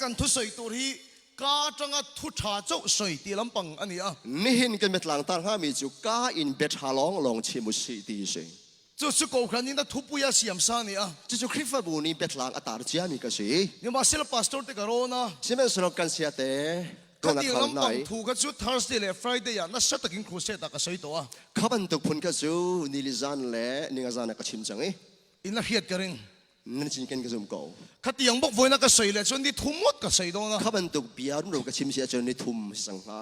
กันทุสอยตัวที่กาจังกัทุชาเจ้าสอยตีลำปังอันนี้นี่เห็นกันเม็ดหลังตาห้ามีจุกาอินเบ็ดหาลองลองชิมุสิตีเสจุดสุโขคันนี้นะทุบปุยเสียมซานี่จุกคริฟบูนี่เบ็ดหลังอัตราเจียมีกันสินี่มาเซลปาสตอร์เตกโรนะใช่ไหมสำหรับการเสียเตะขัดยังลำปังถูกกันจุด Thursday และ Friday นั่นสัตว์กินครูเซตกับสอยตัวขับันตุกพุนกันจูนิลิซานเล่นิงาซานกับชิมจังอินนักเฮียดกันเองนั่นจริงกันก็สมกูขัดยังบอกไว้นักสอยเลยจนที่ทุ่มหมดกับสอยตัวนะขับันตุกเบียร์รู้กับชิมเสียจนนี่ทุ่มสังหา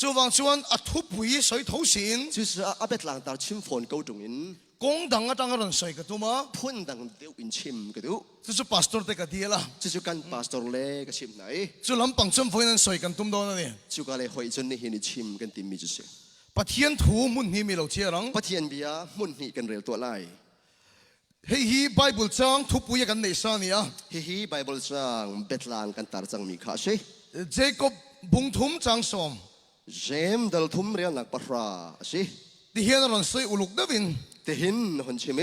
จู่วางชวนอัทุบปุยสอยทุสิน就是阿เป็ดหลังตาชิมฝนกูตรงนี้กงดังอ่ะดังอ่ะรันสอยกับตัวมาพุ่นดังเดียวอินชิมกับตัวจู่พาสตอร์เตกับเดียละจู่กันพาสตอร์เล่กับชิมไหนจู่ลำปังจนไฟนั้นสอยกันตุ้มโดนนี่จู่กันเลยหอยจนนี่เห็นชิมกันติมมีจุดเสียปัทยันถูมุนนี่มีเราเชียรังปัทยันเบียมุนนี่กันเร็วตัวไล่เฮ้ยไบเบิลจังทุบปุยกันในซานี่เฮ้ยไบเบิลจังเบ็ดลางกันตาจังมีข้าใช่เจคอบบุงทุมจังสมเจมดัลทุมเรียนนักปราใช่ที่เฮียนรันสอยอุลุกเดวินที่หินคนชิม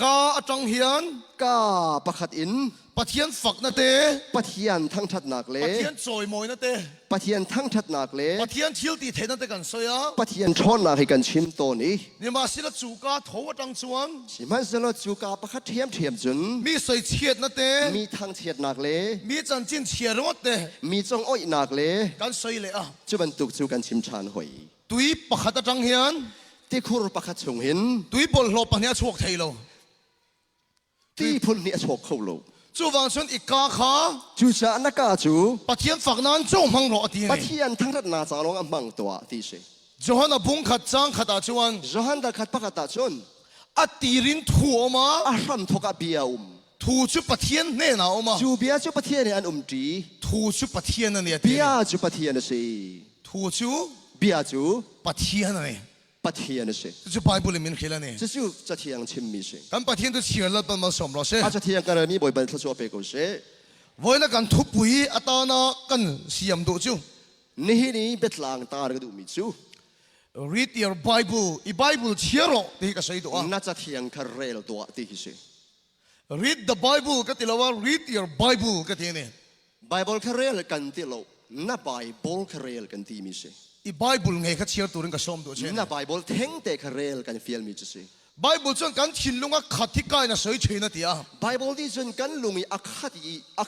กาจังเฮียนกาประคัดอินปัทยันฝักนัเตปัทยันทั้งทัดนักเล่ปัทยันจอยมอยนัเตปัทยันทั้งทัดนักเล่ปัทยันทิลตีเทนัเตกันสอยปัทยันชนนักให้กันชิมตัวนี้นี่มาสิละจูกาทว่าจังชวนสิมันสิละจูกาประคัดเทียมจุนมีสอยเฉียดนัเตมีทั้งเฉียดนักเล่มีจันจินเฉียดรถเตมีจงอ้อยนักเล่กันสอยเลยจุบันตุกจูกันชิมชานหอยตุยปักจังเฮียนที่คูรประคัดชงหินตุยบอลหลบปัญญาชวกไทยโลที่พุ่นนี่ชกเข้าโลจู่วางชนอีกกาขาจู่จะนักกาจู่ปัทยันฝักนั้นจ้องมังรอตีปัทยันทั้งรัตนาจารองมังตัวที่เสจอฮันบุงขัดจังขัดตาจวนจอฮันดักขัดปักตาจวนอัตีรินทัวมาอารัมทกเบียทูชุปัทยันเน่นามาจู่เบียจู่ปัทยันเนี่ยอันจีทูชุปัทยันนั่นเนี่ยเบียจู่ปัทยันเนี่ยสิทูชุเบียจู่ปัทยันนั่นเนี่ยปัทยันเนี่ยจะไบเบิลมินขีแล้วเนี่ยจู่จะเที่ยงชิมมีสิกันปัทยันตัวเชียร์แล้วเป็นมาสมรสเอาจจะเที่ยงกันมีบ่อยเป็นทศวรรษกูเสวันนั้นกันทุบปุยอัตานากันเสียมดูจู่นี่เบ็ดลางตาก็ดูมีจู่ read your Bible อี Bibleเชียร์หรอที่ก็ใส่ตัวน่าจะเที่ยงคาร์เรลตัวที่เส read the Bible ก็ที่เราว่า read your Bible ก็ที่นี่ Bible คาร์เรลกันที่เราน่า Bible คาร์เรลกันที่มีสิอี Bible ไงก็เชียร์ตัวนึงก็สมดูใช่น่า Bible เท่งแต่คาร์เรลกันฟิลมีจุดสิ Bible จนกันชินลุงก็ขัดที่กายน่ะสวยชีนะที่Bible ที่จนกันลุงมีอา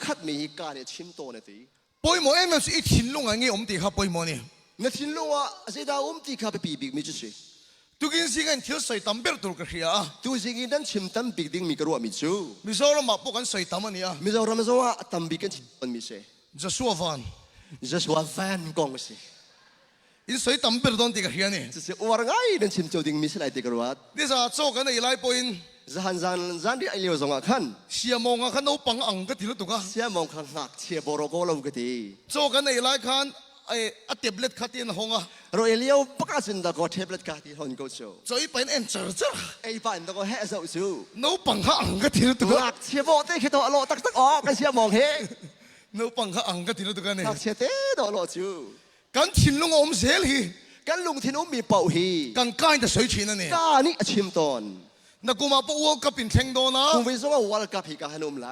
คัดมีการเนี่ยชิมโตนะที่ปอยโมเอ็มมันสิชินลุงไงอมตีครับปอยโมนี่งั้นชินลุงว่าเสดาอมตีครับปีบิกมีจุดสิตุกินสิกันเที่ยวใส่ตั้มเบลตัวกระเฮียตุกินสิกันชิมตั้มบิกดิ้งมีกระวมีจูมิซาร์มาพวกกันใส่ตั้มนี่มิซาร์มาว่าตั้มบิกกันชิมมีเสจะชัวฟันกงสิอินใส่ตั้มเบลตอนตีกระเฮียนี่จะว่าไงนั่นชิมโจดิ้งมีสิไรตีกระวัดนี่จะโจกันในไลน์ปอยน์จันที่ไอเลี้ยวส่งขันเสียมองขันเอาปังอังก็ทีละตัวก็เสียมองขันหักเสียบโรโกเราก็ทีโจกันในไลน์ขันไอ้เทปเล็ตขัดที่นห้องเราเลี้ยวปักสินตะโกเทปเล็ตขัดที่ห้องก็โชว์จะอีเป็นเอ็นเจอร์จ้ะไอ้ปันตะโกแห่เจ้าชูน้ปังขังก็ทีละตัวหักเสียบเตะแค่ตัวโลตักอ๋อกันเสียมองเฮน้ปังขังก็ทีละตัวกันเนี่ยหักเสียเตะตัวโลชูกันชินลุงอมเสลีกันลุงที่นู้มมีเป่าฮีกันก้ายจะสวยชินนั่นเองก้านี่ชิมตอนนักกูมาปวกกับปิ่นเทงโดนะกูไม่รู้ว่าวอลกับฮีกันนุ่มไหล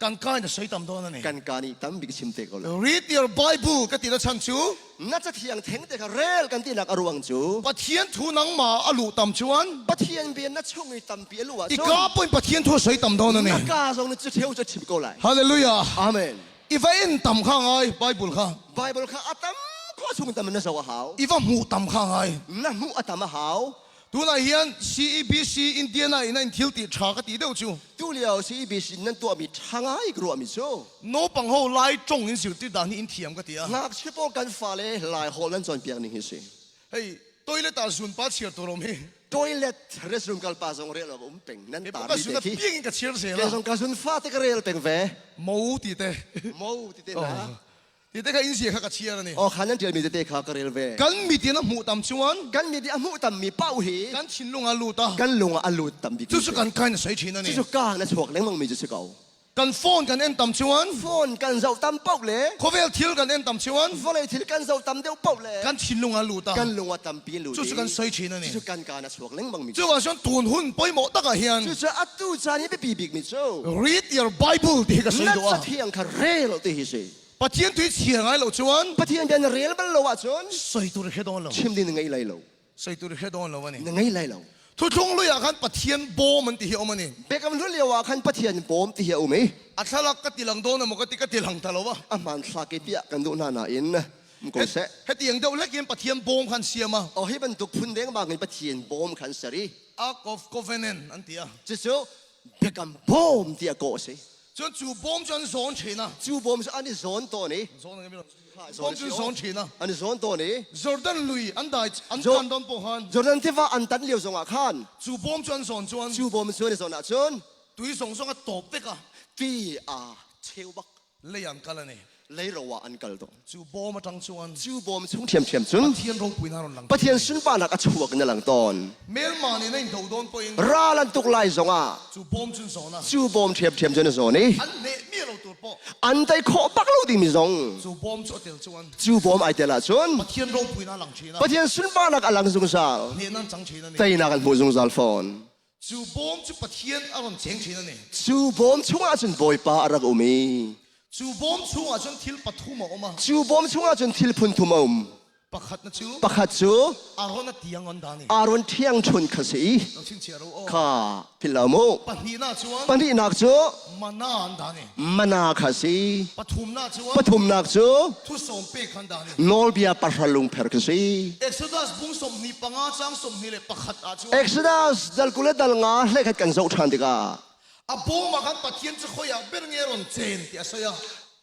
กันก้ายจะสวยต่ำโดนั่นเองกันการนี่ตั้มบิกชิมเตะก็เลย read your Bible ก็ตีละชันชูน่าจะเที่ยงเทงแต่ก็เรลกันที่นักอรวงจูปะเทียนทูนังมาอลูต่ำชวนปะเทียนเบียนนัดช่วงนี้ต่ำเบียลูอีกาเป็นปะเทียนทูสวยต่ำโดนั่นเองนักกาทรงนี้จะเที่ยวจะชิมก็เลยฮาเลลูยาอาเมนอีฟ้าอินต่ำข้างไอ้ Bible ข้า Bible ข้าอัตมก็ช่วงต่ำมันน่าสวะหาวอีฟ้าหูต่ำข้างไอ้น่าหูอัตมหาวดูนายเฮียน CEBC อินเดียนายนั่นทิลติชากติเดียวจูดูเลี้ยว CEBC นั่นตัวมีทางไอ้กลัวมีโซ่โนปังหูไล่จงอินสิวติดานี่อินเทียมกติอ่ะนักเชื่อป้องกันฟ้าเลยไล่หอลันจอนเปียกนี่สิเฮ้ยตัวเล็ตาซุนป้าเชียร์ตัวเราไม่ตัวเล็ตเรสรุมกัลป้าส่งเรียลแบบอุ้มเป่งนั่นตาดีเด็กที่ยังกับเชียร์เสียแล้วส่งการซุนฟ้าที่กระเรียลเป่งเว่มูติเต้นะที่เด็กก็อินเสียข้าเชียร์นี่อ๋อขันนั่นเจอมีเด็กข้ากระเรียลเว่กันมีที่น้ำหูต่ำชวนกันมีที่น้ำหูต่ำมีเป้าหีกันชินลุงอาลูตากันลุงอาลูต่ำบิ๊กจุดสุกันกันใส่ชินนี่จุดสุกันนะฉกเล้งมังมีจุดสุกเอา กันโฟนกันเอ็นตำชวน ฟอนกันเจ้าตำเป้าเลย โคเวลทิลกันเอ็นตำชวน ฟอนเลยที่กันเจ้าตำเดียวเป้าเลย กันชินลุงอาลูตา กันลงว่าตำปีลู จู่ๆกันใส่ชินนี่ จู่กันการสวกเล้งบังมิ จู่ว่าฉันตูนหุ่นไปหมดตะกะเฮียน จู่อัตตุจานี่ไปปีบิกมิโจ้ read your Bible ที่ก็ใส่ นัด ตัว จะเที่ยงคาเร่เราตีสิ ปะเทียนตุยเฉียงไงเราชวน ปะเทียนเป็นเรียลบัลโลว่าจน ใส่ตัวเฮ็ดอนเรา ชิมดินไงไรเรา ใส่ตัวเฮ็ดอนเราวะนี่ ไงไรเรา ทุกช่วงเลยอะคันปะเทียนโบมันตีเหี่ยวมันนี่ เบกมันรู้เรียกว่าคันปะเทียนปมตีเหี่ยวไหม อัศลักกติหลังโดนนะมันก็ติกติหลังตลอดวะ อามันสาเกปียกันดูนาอินนะมันก็เสะ เฮ็ดอย่างเดียวเล็กยังปะเทียนโบมคันเสียมา เอาให้บรรทุกพุ่นเด้งบางเงินปะเทียนปมขันสรี อากอฟกอฟเฟนนอันเดีย จู่เบกันปมที่โกสิ จนจู่โบมจนสอนชินะ จู่ปมอันนี้โซนตัวนี้ สอนอะไรไม่รู้โบมจนสอนชินะ อันนี้โซนตัวนี้ จอร์แดนลุยอันใดอันกันโดนปะฮัน จนนั้นที่ว่าอันตันเลี้ยวส่งอาคาร จู่โบมจนสอนจวน จู่ปมส่วนนี้ส่วนอาจน ตุยส่งส่งก็ตบเด็กอะ ฟีอาเชวบัก เลยอันกันละนี่ เลยเราว่าอันกัลต จู่โบมมาทั้งชวน จู่ปมชุ่มเทียมเทียมจุน เทียนรงปุยนารหลัง ปะเทียนสุนปานักอชวกในหลังตอน เมลมานี่ในดูโดนปอย ราลันตุกไลส่งอา จู่โบมจนสอนนะ จู่ปมเทียมเทียมจุนโซนี่ อันเนะมีเราตัวปอ อันใจขอปักเราดิมิซง จู่โบมจู่เตียวชวน จู่ปมไอเตล่าจุน มาเทียนรงปุยนาหลังชีนะ ปะเทียนสุนปานักอลังสงสาร เนี่ยนั่นจังชีนะนี่ ใจนักอันผู้สงสารฟอน จู่โบมจู่ปะเทียนอารมณ์เจ๋งชีนะนี่ จู่ปมช่วงอาจนบอยปาอรักอุมี จู่โบมจู่อาจนทิลปะทุมาออกมา จู่ปมช่วงอาจนทิลพุนทุมม ปะขัดนะจู่ ปะขัดจู่ อารมณ์น่ะเตียงอันดานี่ อารอนเที่ยงชนขสี เราชิงเชียรู้โอ้ ข้าพิลาโม ปะฮีน่าชวน ปันที่นักจู่ มาน่าอันดานี่ มนาขสี ปะทุมน่าชวน ปฐุมนักจู่ ทุสมเปกอันดานี่ นอลเบียปะรัลุงเพรกสี เอ็กซ์ดัสบุ้งสมนีปังอาจังสมนีเลยปะขัดอาชวน เอ็กซ์ดัสดัลกุเลดัลงาเล็กกันเจ้าทันติกา อาโบมาคันปะเทียนจะคอยเบรเงรอนเจนที่อาศัย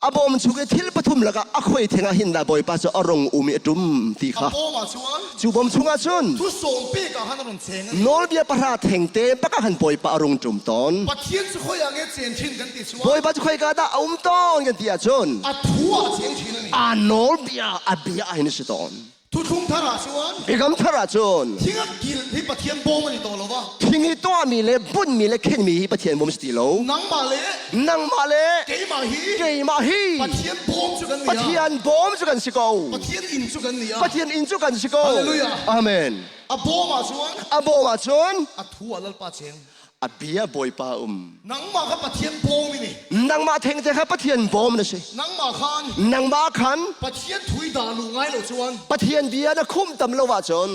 อาบอมชุกทิลปฐุมละกะอควยเทงาหินดาบอยปาจะอรงอุมิจุมตี อา ค่ะ โบมาชวน จู่บอมชุงอาจุน ทุสมเปกหันรอนเจน นอลเบียปะราเทงเตปะกะหันบอยปาอรงจุมตอน ปะเทียนจะคอยเงี้ยเจนชินกันติชว บอย น ปาจะคอยกาดาอุมตอนกันตีอาจุน อาทัวเจนชินนี่ อานอลเบียอาเบียอินสิตอน ทุทุ่งทาราชวน เบกัมทาราจุน ทิ้งกินที่ปะเทียนโบมันตัวเราวะ ทิ้งตัวมีเลบุญมีเลเข็นมีปะเทียนบอมสติโล นังมาเล่ นังมาเล เกยมาฮี เกยมาฮี ปะเทียนโบมจุกัน ปะ เนี่ เที ย ยนบอมจุกันสิโก ปะเทียนอินจุกันเนี่ย ปะเทียนอินจุกันสิโก ฮาเลลูยา อาเมน อาโบมาชวน อาบอมาจุน อาทัวลัลปาเชง อาเบียบอยปานังมากับปะเทียนโบมินี่ นังมาเทงเจครับปะเทียนบอมนะสิ นังมาคาน นังมาขัน ปะเทียนถุยดาลูไงเราชวน ปะเทียนเบียนะคุ้มตำละวะจน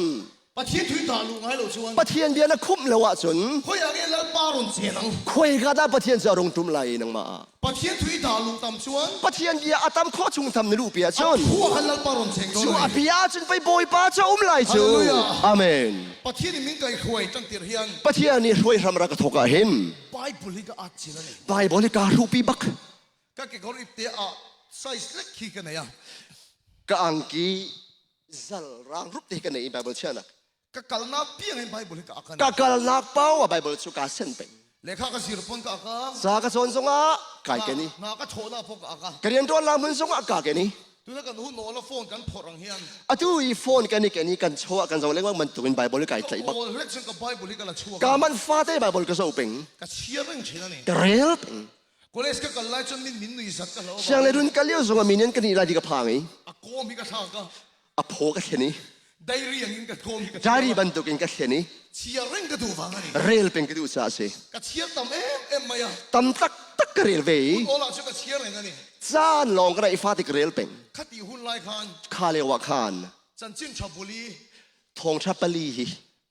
ปะเทียนถุยดาลูไงเราชวน ปะเทียนเบียนะคุ้มละวะจน คอยเงี้ยลัลปารอนเจนัง คุยกันได้ปะเทียนจะรงตุมไหลนังมา ปะเทียนถุยดาลูตำชวน ปะเทียนเบียอาตามข้อจุงทำในรูปเบียจน ทัวกันลัลปารอนเจง จูอาเบียจนไปบอยปาจะอุ้มไหลจูอาเมน ปะเทียนนี่มิงไก่ควยจังติรเฮียน ปะเทียนนี่ช่วยทำรักทกาเห็น ไบเบิลก็อาจินะนี่ ไบเบิลการูปีบัก ก็เกี่ยวกับอิบเตะไซส์เล็กขี้กันเนี่ย กอังกีซัลรางรูปที่กันในไบเบิลเช่นนะ ก็กัลนาเปียงไบเบิลก็อากัน กะกะนักเป้าไบเบิลสุกาเส้นเป็น เลขาก็สิรพนก็อากัน สากะสนสงะกายแกนี่ นาก็โชนาพกอากัน กะเรียนตัวลามุนสงะกาแกนี่ ตัวนั้นก็นู้นโนละโฟนกันพอรังเฮียน อะตู้อีโฟนกันนี่แกนี่กันโชว์กันสองเรียกว่ามันตัวเป็นไบเบิลไก่ใจบัก โอ้เล็กซึ่งกับไบเบิลก็ละชัว กามันฟาเต้ไบเบิลก็โซเป็น ก็เชียร์เรื่องเชียร์นี่ กะเรียลเป็น ก็เลยสกัดไล่จนมินนุยสักกันแล้ว เชียงเลยรุ่นกันเลี้ยวสงะมีเน้นกันนี่ไรดีกับพางไง อะโกมีกระทางก็ อะโพกะแค่นี้ ได้เรียงกับโกมีกระ จารีบันตุกินกะแค่นี้ เชียร์เรื่องกระดูฟังนี่ เรียลเป็นกระดูซาเซ ก็เชียร์ตำเอ็มมาอ่ะ ตำตักตักกะเรียลเวย โอ้ละชักก็เชียร์อะไรนี่ จานลองก็ได้ฟาติกเรียลเป็น คดีหุ่นไล่คาน คาเลวะคาน จันจินชาบุรี ทองชับปลี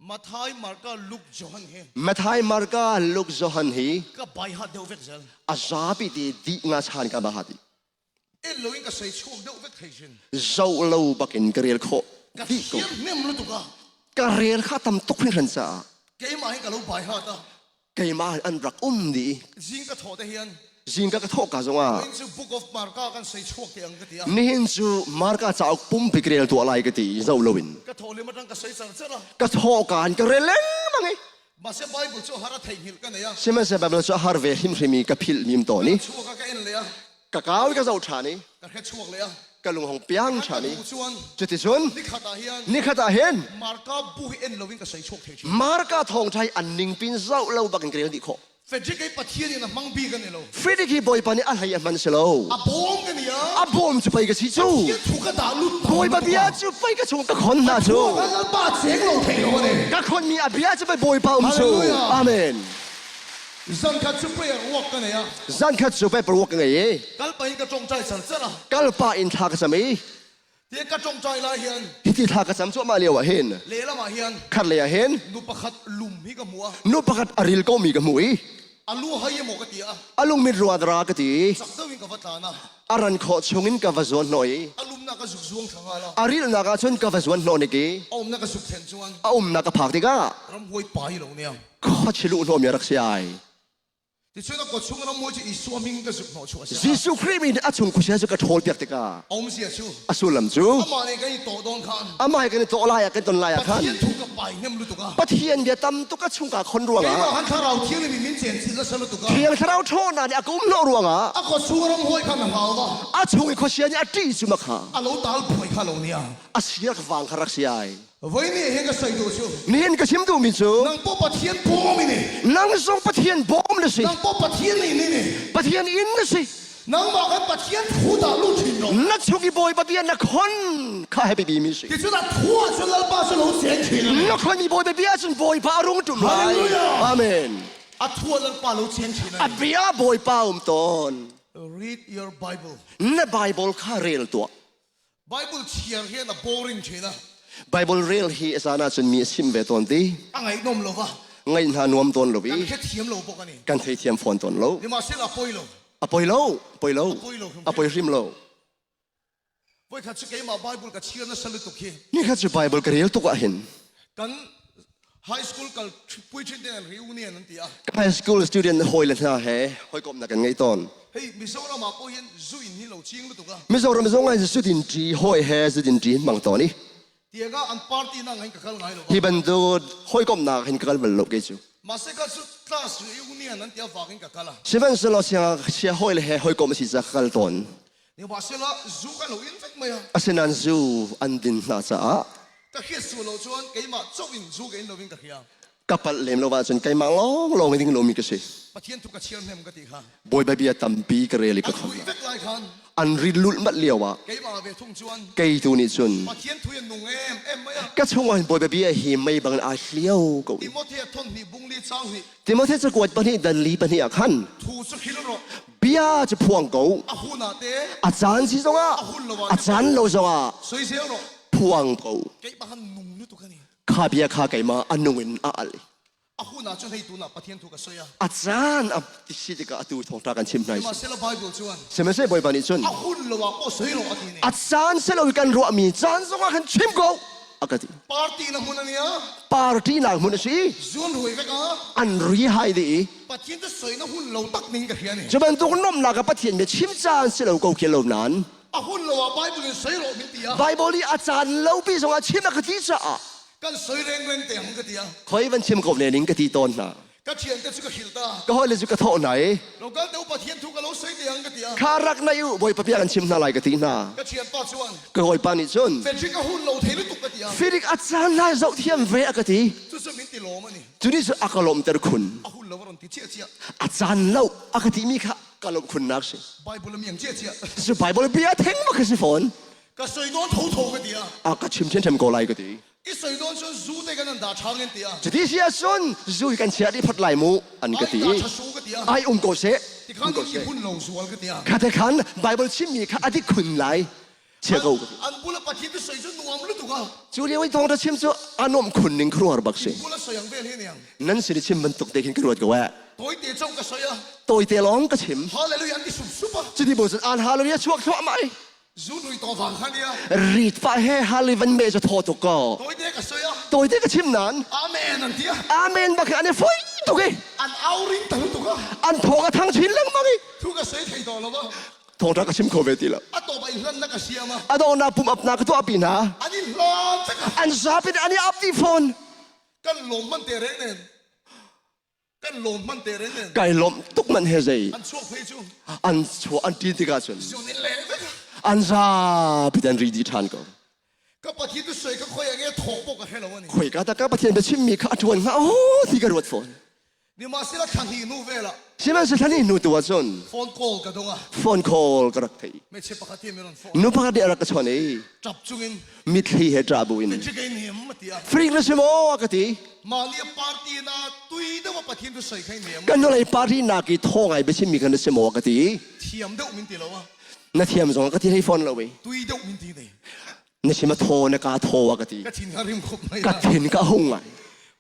มาทายมาร์กาลุกจอห์นเฮ มาทายมาร์กาลูกจอฮันฮี ก็ไปหาเดวเวกเซล อาซาบิดีดีงาชานกับบาฮัดี เอ็นโลอิงก็ใส่ช่วงเดวเวกเทชัน เจ้าเราบักอินกระเรียลโค ก็ ดี เชี กู ยร์เนี่ยมันตุกะ กระเรียลข้าทำตุกให้รันซา เกย์มาให้กับเราไปหาตา เกยมาอันรักดี จิงก็ถอดเฮียน จิงก็กระทอกกาจงว่า อินซูบุ๊กออฟมาร์กากันใส่ช่วงเตียงก็เตีย นี่หินจูมาร์กาจะเอาปุ่มไปกระเรียลตัวอะไรก็ตีเจ้าเราวิน ก็ถอดเลยมาตั้งก็ใส่สังเสระ กระทอกการกระเรียลเล่งมั้งไง มาเสียไบเบิลช่วยหาระไทยหิลกันเนี่ย ใช่ไหมใช่แบบเราจะฮาร์เวหิมเรมีกับพิลมิมตัวนี้ ช่วงก็เอ็นเลยอ่ะ กะก้าวก็เจ้าชานี้ ก็แค่ช่วงเลยอ่ะ กะลุงของเปียงชานี้ ชวน จุดที่ชน นี่ขาตาเฮียน นี่ข้าตาเห็น มาร์กาบุยเอ็นโลอิงก็ใส่ช่วงเทชัน มาร์กาทองไทยอันหนึ่งปีนเจ้าเราบักอินกระเรียลดีโค เฟดริกไอ้ปะเทียนี่นะมังบีกันเนี่ยเรา ฟิลิกีบอยปานี่อะไรมันเสลา อะบอมกันเนี่ย อาบอมจะไปกับชิจู เทียถูกกระดาลุด บอยบาเบียจะไปกับชงกับคนนะจู กันแล้วบาดเสียงเราเทเราเนี่ย กับคนมีอาเบียจะไปบอยปาจู Hallelujah อาเมน สันคัดชุบเปรียร์วอกกันเนี่ย จันขัดจะไปประวกไง กัลไปกระจงใจสันเสนะ กัลปาอินทากสามี เทียกระจงใจลายเฮียน ที่ทากสามชั่วมาเลียวเห็น เลละมาเฮียน ขัดเลยเห็น นุปขัดลุมฮิกับมัว นุปกัดอาริลก็มีกับมุย อาลูให้ยมกติอะ อาลุงมีรัวดรากตี สักเดวินกับวัตานะ อารันขอชงอินกับวจวนหน่อย อาลุมนักสุกซวงทางอะไร อาริลนักชนกับวจวนหน่อยกี้ อมนักสุกเซนจวน อานักผักติการ ำหวยไปเหล่านี้ ขอชิลุนอมยารักษา ที่ช่วยนักกดช่วงรำหวยจะอีสวามิงกับสุกหนอชัวเสีย ยิสุคริมีอาชงกุเชจะกระโถลเปียกติกา อมเสียชู อาสุลัมจู อามาเนี่ยกันโตดองคัน อามาให้กันตัวลายกันตนลาย ปะ ขัน เทียนถูกกับไปเนี่ยมันรู้ตุกะ ปะเทียนเบียตำตุกชุงกับคนรวง ไอ้ อ่ะ มาหันข้าเราเที่ยงนี่มีมิ้นเจียนสิแล้วสรุปตุกะ เทียงทเราโทษนะเนี่ยกุ้มโลรวงอ่ะ อากดช่วงรำหวยขันหาวะ อาชงอีกคนเชียนี่อาจีจุมาขา อาลูตาลป่วยข้าเหล่านี้ อาเสียกฟังคารักษา วันนี้เห็นกับใส่ตัวชู นี่เห็นกับชิมดูมิจู นังป๊อปะเทียนพอมินี่ นังส่งปะเทียนบอมเลยสิ นังป๊อปะเทียนนี่นี่ ปะเทียนอินเลยสิ นังมากันปะเทียนถูดาลุทินเนาะ นักชงอีบอยปะเทียนนักคนข้าให้ไปบีมิสิ ที่สุดทั่วจนเราบ้าจนเราเสียทีเลย นักคนมีบอยไปเบียจนบอยพารุ่งจุ่มไหลอาเมน อะทั่วเราบ้าเราเสียทีเลย อาเบียบอยป้าตอน Read your Bible ในไบเบิลข้าเรียนตัว Bible เชียร์เฮียนะ boring เชียนะ ไบเบิลเรียนฮีสานาจนมีชิมเบตอนที่ อังไงนมโลวะ ไงหานวมตอนลบี กันแค่เทียมโลปกันนี่ กันเทียมฟอนตอนโล นี่มาเสียละปอยโล อปอยโลปอยโลอปอยริมโล ปอยขัดสกัยมา Bible กับเชียร์นะสลุตุกเฮ นี่ข้าจะไบเบิลกเรียนตัวเห็น กัน High school กับปุ้ยชินเดนริวเนี่ยนั่นตีอะ ไฮสคูลสตูเดนต์หอยเลยนะเฮ้หอยกบนักกันไงตอน เฮ้ยมิโซรามาปอยนซุยนี่เราชิงลุตุกะ มิโซรมิโซไงจะสุดินจีหอยเฮสุดินจีมังตอนนี้ เตียกอันปาร์ตี้นั่งไงกับเขาไงโล ที่บรรดุหอยกบนักเห็นกันบรรลุกิจู มาเสกัดสุดคลาสริวเนี่ยนั่นตีอะฝากกันกับเขาละ เชื่อมันสโลเสียหอยเลยหอยกบมันสิจะกันตอน นี่มาเสียละซูกันเราอินเฟกไหมอะ อาเซนันซูอันดินนาซา ก็เขียนสูเราชวนกี่มาจบอินซูกันเราวิ่งกับเฮีย กับปัลเลมโลวาจนไกมังลองดิ้งโลมิกสิ ปะเทียนทุกกระเชียนเนี่ยมันก็ตีค่ะ บอยแบบเบียตัมปีกเรลิก อัน ข ทุยเฟกไลคัน อันริลุลมัดเลียววะ กี่มาเวทุ่งชวน เกยตูนิจุน ปะเทียนทุยนุ่งเอ็มไหมอะ ก็ช่วงบอยแบบเบียหิมไม่บังอาเลียวกู ติโมเธียทนนี่บุงลีจ้างนี่ ที่มาเทศกวดปนี่ดันลีปนี่อ่ะขัน ทูสุขิลโร เบียจะพวงกู อาหูนาเต อาจารย์สิจงอ่ะอาจารย์โลจงอ่ะ สวยเสียวโร พวงกู กี่มาหันนุ่งนี่ตุกันนี่ ข้าเบียข้าไก่มาอันนุ่งอะไร อาหูนาจนให้ตัวน่ะปะเทียนทุกกระเสีย อาจารย์อ่ะติสิติกาตูทองตากันชิมไหน มาเสียละไบเบิลชวน ใช่ไหมใช่บอยปานิจุน อาหูโลวะโอ้สวยโรอันนี้ อาจารย์เสลวิกันรัวมีจานจงอ่ะกันชิมกูอากาศ ปาร์ตี้นะมันเนี่ย ปาร์ตี้หนักมุนสิ จวนหวยเฟกอ่ะ อันรีไฮดี ปะเทียนจะสวยนะหุ่นเราตักนิ่งกับเฮียนี่ จะเป็นตัวนมนักปะเทียนเมีชิมจานเสลวกูเขียนลมนั้น อาหุ่นโลวะไบเบิลสวยโรมิตีอะ ไบเบิลที่อาจารย์เล่าปีสงอาชิมนักที่จะ กันสวยแรงแรงเตียงกันตีอะ คอยวันชิมกบเนี่ยนิ่งกะทีตอนน่ะ ก็เทียนก็สุกหิลตา ก็ให้เลยจุกระโถไหน เราก็เดี๋ยวปะเทียนทุกกะเราสวยเตียงกันตีอะ ข้ารักนายอยู่บอยปะเปียกันชิมนาลายกะทีน่ะ ก็เทียนป้าชวน ก็คอยปานิจุน เฟรนชิกก็หุ่นเราเทลุตุกกันตีอะ ฟิลิกอาจารย์นายเจ้าเทียมเวกะที ทุสมินติโลมันนี่ จุนี่จะอักลมเตอร์คุณ อาหุ่นเราวันที่เชี่ยเชี่ย อาจารย์เล่าอักทีมีค่ะกลมคุณนักสิ ไบเบิลมีอย่างเชี่ยเชี่ย จะไบเบิลเปียเทงมาคือสิฝน ก็สวยโดนถูถูกันตีอะ อากาชิมเช่นทำกอไลกะที อีสวยโดนชวนซูได้กันนั่นด่าช้างกันตีอะ จะที่เสียสุนจุยกันเชียที่พัดไหลมูอันกะที ด่าชาซูกันตีอะ ไอโกเซ ที่ข้างนี้หุ่นเราสวยกันตีอะ ข้าแต่ขันไบเบิลชิมมีค่ะอธิคุณไหลเชื่อกูกะที อันบุละปะเทียนจะสวยจนนัวมันรู้ตุกอะ จูเลียไว้ทองจะชิมจูอานมคุณหนึ่งครัวบักสิ บุละสวยอย่างเวรเฮียเนี่ย นั่นสิชิมมันตกเด็กินกระโดดกับว่า ตัวเตี๋ยจ้องก็สวยอะ ตัวเตลองก็ชิม ฮาเลลูยาที่สุดสุปะ จะที่บอกจะอ่านฮาเลลูยาช่วงช่วงไหม ซูนุยตัวฝังขันเนี่ย รีดไปให้ฮาเลวันเมจะทอตุกก็ ตัวเตี๋ยก็สวยอะ ตัวเตก็ชิมนั้น อาเมนนั่นเตี๋ย อาเมนบักอันนี้ฟุ้ยตุก อันเอาริงตั้งตุกอะ อันทองทั้งชิ้นลังมั้ง ทุกก็สวยไทยตัวแล้ววะ ทองรักก็ชิมโคเวติละ อะตัวไปเล่นนักเสียมา อะดองนาปุ่มอับนาก็ตัวปีนะ อันนี้ร้อนจัง อันซาเป็นอันนี้อัพดีโฟน กันลมมันเตะเรนเนี่ยกันลมมันเตะเรนเนี่ย ไก่ลมตุกมันเฮเซ อันช่วงเพจู อันชัวอันตีติกาชน จูนี่เละไป อันซาเป็นอันรีดีทานก็ ก็ปะทิตสวยก็ค่อยอย่างเงี้ยถกปกกันให้เราวันนี้ คุยกันแต่ก็ประเทศไปชิมมีข้าทวนโอ้ที่กระโดดฝน นี่มาสิละขังหินูเวล่ะ ใช่ไหมสุดท้ายนี่หนูตัวจน โฟนคอลกระดงอ่ะ โฟนคอลก็รักที่ ไม่ใช่ปกติไม่รอนโฟน หนูพักเดียรักก็ชนเอ จับจุงิน มิตรที่เหตุราบุอิน เป็นจิกเองเนี่ยมาตีอ่ะ ฟรีกเลยใช่ไหมก็ที่ มาเลียปาร์ตี้นะตุยเดว่าปะเทียนตัวใส่ใครเนี่ย กันอะไรปาร์ตี้นากีท้องไงไม่ใช่มีกันเลยใช่ไหมก็ที่ เทียมเดามินตีแล้วอ่ะ นาเทียมสองก็ที่ให้ฟอนเราเว้ย ตุยเดามินตีเนี่ย นี่ใช่ไหมโทนะกาโทก็ที่ ก็ทิ้งหาริมคบไม่ ก็ ได้ ทิ้งก็หุ่งไง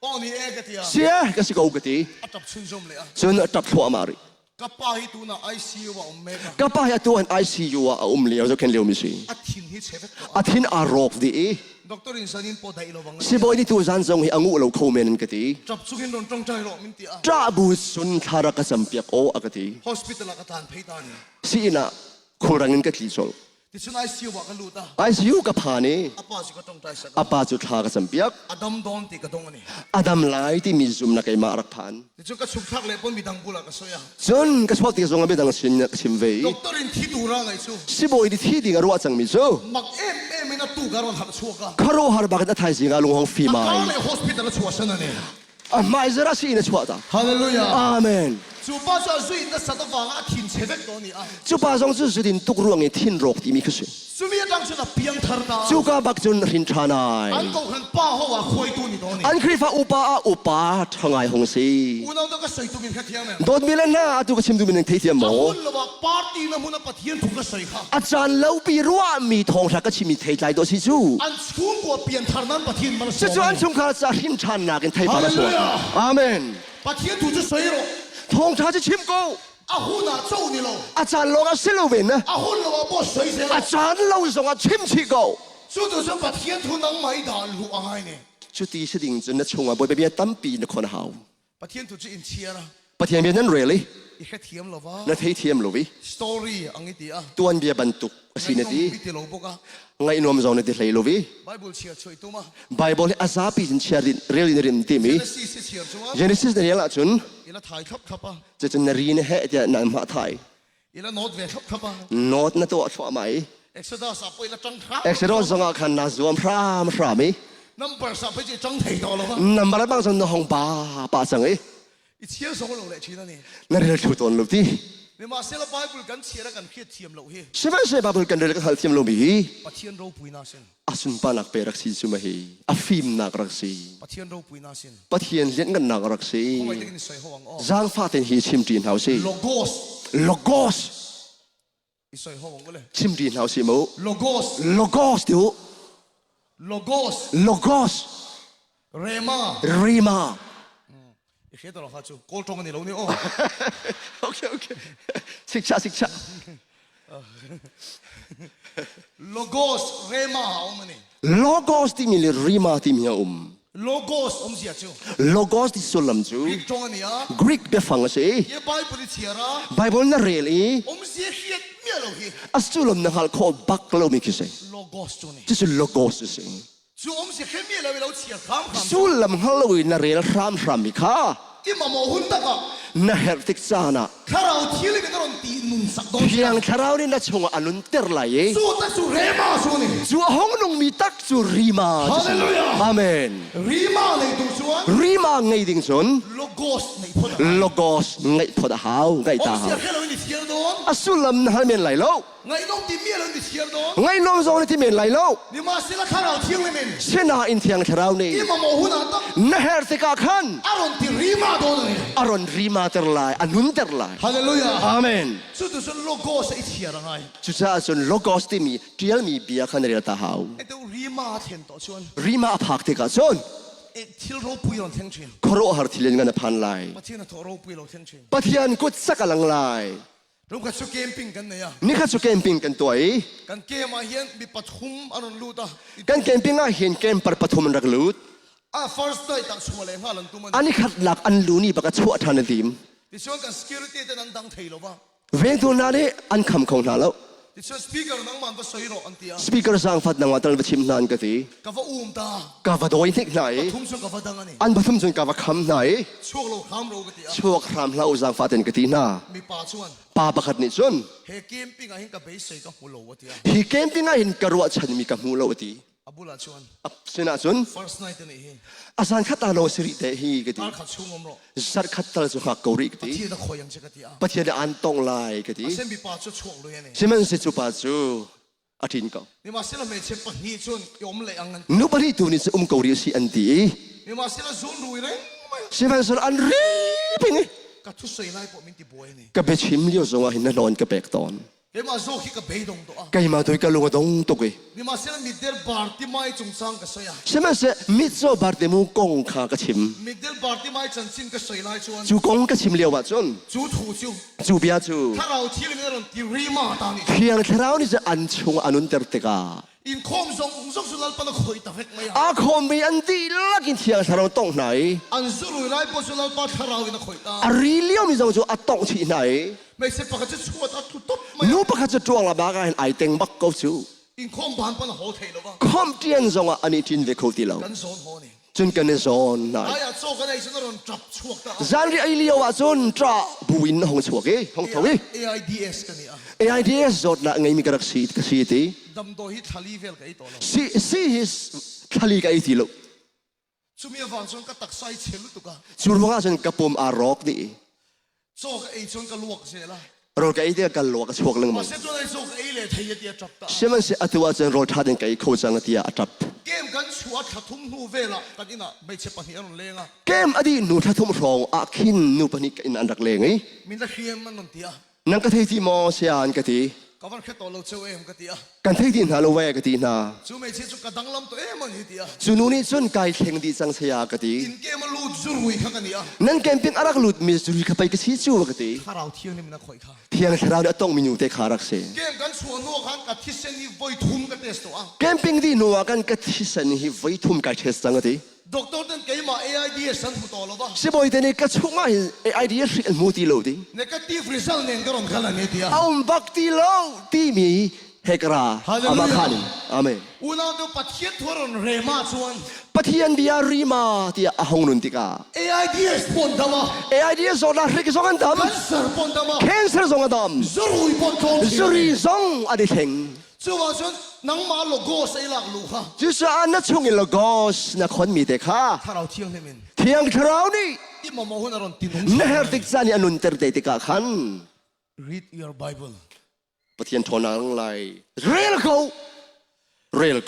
ป้อนี่เอกตีอ่ะ เสียก็สิกูก็ที่ จับชุนชมเลยอ่ะ จนจับทั่วมาริ ก็ป้าให้ตัวน่ะไอซียูว่าอเมริกา ก็ป้าอยากตัวไอซียูอ่ะเลี้ยวจะเข็นเลี้ยวมิสิ อาทิตย์ที่เชฟตัว อาทิตย์อารมณ์ดี ดรอินสันินปอได้เราบัง สิบอยที่ตัวจันทร์ให้อังูเราเข้าเมนกันที่ จับสุกินโดนจงใจหรอมินตีอ่ะ จ้าบุษนทารกสัมเปียกโออากที่ ฮอสพิทอลกระทานเพย์ตัน สีน่ะคูรังเงินกันที่สอง ที่ฉันไอซียูว่ากันลูตา ไอซียูกับพานี่ อาป้าสิก็จงใจสัก อาปาจุดทารกสัมเปียก อดัมดอนตีกระดงอันนี้ อาดัมไลที่มีซุมนักไอมารักพาน ที่ฉันก็ชุบทักเลยปนมีดังบุลากระสอย จนก็ชอบที่ส่งไปดังชิมเว ดรอินที่ดูร่างไอซู สิบอยที่ที่รู้ว่าจังมิซู มักเอ็มไม่น่าตู้การวันหักชัวกะ คารุฮาร์บักนัทไทยสิงาลุงของฟีมา การเลยฮอสพิทอลชัวฉันนี่ ไม่จะรักสินะชัวตา ฮาเลลูยา อาเมน จูป้าจะสุยนะสัตว์ฟังอาทินเชฟตัวนี้อ่ะ จุป้าจงจุดดินตุกรวงในทิ้นโรคที่มีขึ้น สุมีดังฉันเพียงทาร์ตา จุกาบักจุนรินทรานาย อันก็หันป้าเขาว่าคุยตัวนี้ตัวนี้ อันคริฟ้าอุปาทางไงหงสี อุณต้องก็ใส่ตัวมีแค่เทียมเอง โดนมีแล้วนะตุกชิมดูมันที่เทียมหมอ คุณละว่าปาร์ตี้นะมุนปะเทียนถูกก็ใส่ค่ะ อาจารย์เล่าปีรัวมีทองสักก็ชิมีเทใจตัวสิจู อันชุ่มกว่าเปลี่ยนทาร์นั้นปะเทียนมัน จะจวนชุมขาจะรินทรานนากันไทยปาลสวอาเมน ปะเทียนถูกจะใส่หรอ ทองชาจะชิมกู อาหุ่นอ่ะเจ้านี่เรา อาจารย์ลงอาศิลวินนะ อาหุ่นละว่าบ่ใส่เสีย อาจารย์เล่าส่งอาชิมชิกู สุดท้ายปะเทียนถูกนั่งไม่ได้ลูกอะไรเนี่ย ชุดที่ชดิ่งจนนัดชงอ่ะบอยไปเบียตั้มปีนคนหาว ปะเทียนถูกจะอินเชียร์นะ ปะเทียนเบียนั่นเรลี่ อีกแค่เทียมหรอวะ นัดให้เทียมลวิ สตอรี่อันนี้ดีอ่ะ ตัวเบียบรรทุกสินาที วิธีเราบอกอ่ะ ไงนวมจงในที่ไหนลวิ ไบเบิลเชียร์ช่วยตัวมา ไบเบิลอาซาปีนเชียร์เรียลนิรินติมี เจเนซิสเชียร์ชัวร์ เจเนซิสเนี่ยละจุน อีละถ่ายครับครับอ่ะ จะนรีนเหตุนำมาไทย อีละโน้ตเวทครับครับอ่ะ โน้ตนั่นตัวชัวไหม เอ็กซ์ดัสอ่ะไปละจังทรา เอ็กซ์โรสงอาคันนาซวมพรามพรามี นัมเบอร์สับไปจะจังไถ่ต่อแล้ววะ นำมาแล้วบางส่วนของป้าสังเอ้ อีเชียร์สองเราเลยชีนั่นนี่ นั่นเรื่องชุดตนลูกที่ นี่มาเซลล์ไบเบิลกันเชียร์กันเครียดเทียมเราเฮ้ ใช่ไหมใช่บาบุลกันเรื่องการเทียมลงบี ปะเทียนเราปุยนาเซน อาสุนปานักเปรักซีสุมาฮีอาฟิมนักรักซี ปะเทียนเราปุยนาเซน ปะเทียนเลี้ยงกันนักรักซี ทำไมถึงใส่ห้องอ๋อ จางฟาเตนฮีชิมจีนเฮาซี โลโกส โลโกส อีใส่ห้องก็เลย ชิมจีนเฮาซีมู โลโกส โลโกสดู โลโกส โลโกส เรมา รีมา อีเขียนตลอดครับจูโกลตรงกันนี่เราเนี่ยโอ้ โอเคศึกษา โลโกสเรมาเอามานี่ โลโกสที่มีรีมาที่มีโลโกสอมเสียจู โลโกสที่สุลัมจู อีกตรงกันนี่อ่ะ กรีกเบฟังสิ เย่ไบเบิลเชียร์อ่ะ ไบเบิลน่ะเรลี่ อมเสียเขียนเมียเราเฮ้ อัสสุลัมนักฮัลโคบักโลมิคิเซ โลโกสจูนี่ ที่สุดโลโกสสิ จูอมเสียแค่เมียเราเราเชียร์ข้ามข้าม สุลัมฮัลโลวินน่ะเรลรามมิค่ะ อีมาโมหุ่นตะกะ น่ะเฮร์ติกซานะ ข้าเราเที่ยวกันตลอดตีนุ่งสักดอน เพียงคาราวนี่น่ะชงอนุนเตอร์ไล สู้แต่สู้เรมาสู้นี่ จูห้องนงมีตักจูรีมา ฮาเลลูยา อาเมน รีมาเลยตัวชัว รีมาไงดิ่งสน โลโกสในพอด โลโกสไงพอดหาวไง อม ตา เสี หาย ว แค่เราในเชียร์โดน อัสสุลัมน่ะเมนไหลโล ไงน้องตีเมียเราในเชียร์โดน ไงน้องจงในที่เมนไหลโล นี่มาเสียละข้าเราเที่ยวเลยเมน เสนาอินเทียงคาราวนี่ อีมาโมหุ่นอ่ะต้อง น่ะเฮร์ติกาคัน อารมณ์ที่รีมาโดนนี่ อารอนรีมาเตอร์ไลอนุนเตอร์ไล ฮาเลลูยา อาเมน สู้แต่สู้โลโกสไอเชียร์ไง จุดจ้าส่วนโลโกสที่มีเดียลมีเบียคันเรียตาหาว ไอตัวรีมาเทียนต่อชวน รีมาพักที่กาส่วน ไอที่เราปุยเราเทียนชิน ครอหาร์ที่เล่นกันพันไล ปะเทียนตัวเราปุยเราเทียนชิน ปะเทียนกุศสักลังไล เราก็สู้เกมปิ้งกันเนี่ย นี่ข้าสุเกมปิ้งกันตัว กันเกมมาเฮียนมีปฐมอารมณ์ลูตา กันเกมปิ้งอ่ะเห็นเกมปฐมรักลุด first day ตักชัวเลยฮะหลังตัวมัน อันนี้ขัดหลักอันลูนี่ปกชั่วทันทีม ที่ช่วงกัน security แต่นังดังเทลวะ เวงตัวนั้นเนี่ยอันคำของนาแล้ว ที่ช่วง speaker นังมันก็สวยหรออันเตีย สปีกเกอร์สังฟัดนังวัตรประชิมนานกันที กว่าอุ้มตาก าบดอยนิกไหน ทุ่มช่วงกว่าดังอันนี้ อันปฐมจนกาบคำไหน ช่วงเราข้ามเราก็เตีย ชั่วครามเราสังฟัดเต็นกันทีน่า มีป่าชวน ปาประคัดนิชน เฮเกมปิ้งอ่ะเห็นกับเบสเซกับหัวโลวะเตีย ฮีเกมปิ้งอ่ะเห็นกระวดฉันมีกับมูเราที อาบุลาชวน อับเสนาจุน first night นี่ อาจารย์ขัดตาโนสิริเตฮีกติ ตาขัดชุ่มอมรอ สัตขัดตาสุขากริกติ ที่ตะคอยยังเช็คติอ่ะ ปะเทียดอันตองลายกติ เส้นบีปาชุดช่วงเลยนี่ ใช่ไหมสิจุปาจูอาทินก็ นี่มาเส้นเราไม่เช็คปะนี่ชวนยอมเลยอังนั้น นุบริตูนี่จะกริสิอันตี นี่มาเส้นเราซูนดูเลย ใช่ไหมสุดอันรีเป็นไง กัทุสวยไล่ปอมินติบวยนี่ ก็ไปชิมเลี้ยวสงหินนอนก็แบกตอน นี่มาโซคิกับเบยดงตัว ก็มาตัวก็ลงตรงตุก นี่มาเส้นมิดเดิลบาร์ที่ไม่จงสังกับสยาม ใช่ไหมสิมิโซบาร์เดมูกงขากระชิม มิดเดิลบาร์ที่ไม่จันซินกับสวยไล่ชวน จูกงกระชิมเลี้ยวว่าจน จูถูจู จูเบียจู ถ้าเราที่เราเนี่ยที่รีมาตานี่ เพียงเท่านี้จะอันชงอนุนเตอร์เตกา อินคอมซงสุนัลปนคอยตะเฟกไม่ยา อาคมมีอันดีลักอินเทียงเท่าตรงไหน อันสุรุยไล่ปสุนัลปะทาราวอินคอยตา อารีเลี้ยวมีจังจูอัดตรงที่ไหน ไม่ใช่ปะก็จะชัวตาทุบไม่ นูปะคัจะจวงละบากไอเต็งบักกูจู อินคอมบานปนโฮเทลวะ คอมเตียนจงอันนี้จินเวคูตีเรา กันโซนโฮนี่ จนกันในโซนไหน ไอ้อะโซกันไอ้สุนัลนจับชัวตา จานรีไอเลี้ยวว่าจนจ้าบุวินห้องชัวกี้ห้องทวี AIDS กันนี่อ่ะ AIDS จดละไงมีกระสีกระสีตี ดำโดฮิทาลีเวลกับไอ้ตัวเรา si his ทะเลกับไอทีโล ชุมีวันส่วนก็ตักใส่เชลุตุกะ จูรัวจนกระปมอารอกดิ โซกับไอ้ส่วนก็ลวกเสียละ รอกับไอเดียกันลวกชวกลัง มา มัน เสร็จตัวไอ้โซกับไอ้เลยเทียเดียจับตา ใช่ไหมสิอัตว่าจนรอท่าเดินกับไอโคจังที่อัตับ เกมกันชัวขัดทุ่มหูเวละกันนี่นะไม่ใช่ปะเฮียนเลงอ่ะ เกมอดีตหนูถ้าทุ่มรองอาคินหนูปนิกอินอันดักเลงไง มินตะเฮียมันนนเตีย นังกะเทที่มอเสียนกะที ก็วันแค่ตัวเราเจ้าเอ็มกันเตีย กันเทที่นาโลเวกะทีนา จูไม่ใช่จุกกระดังลำตัวเอ็มมันเตีย จูนูนี่จนไกเทงดีจังเสียกะที อินเกมมันรูดจูรุยข้างกันนี่อ่ะ นั่นเกมเป็นอารักหลุดมีสุริกไปกะชีจูกะที ถ้าเราเที่ยวนี่มันน่าคอยข้า เพียงแต่เราต้องมีอยู่แต่ขารักเส เกมกันชัวนัวข้างกับที่เส้นนี้ไว้ทุ่มกันเตสตัว เกมปิ้งดีนัวกันกะที่สันหิไว้ทุ่มไกเทสจังกะที ด็อกเตอร์เดินเกมมา AIDS สันผู้ต่อแล้วป่ะ สิบอยแต่เนี่ยกะชุ่มไอเดียสิอันมูตีโลดิ negative result เนี่ยก็รองกันละเนี่ยเตีย เอาบักตีโลตีมีเฮกราอามาคานิอาเมน อุณาดูปัจเจกทวรนเรมาชวน ปะเทียนเบียรีมาที่อาหงนุนติกา AIDS ปนดามา AIDS โซดาริกซองอันดำ cancer ปนดามา cancer ซองอันด จูรุยปนทอง ำสุริซองอดีตเฮง จูว่าชวนนังมาโลโก้ใส่หลักลูกค่ะ 就是安那冲in了高斯那คนมีแต่ข้า ถ้าเราเที่ยงนี่มัน เที่ยงเช้านี่ อิมามหุ่นอรอนตินุง เนื้อติกซานี่อนุนเตอร์เตติกาขัน read your Bible ปะเทียนทอนังไลเรลโ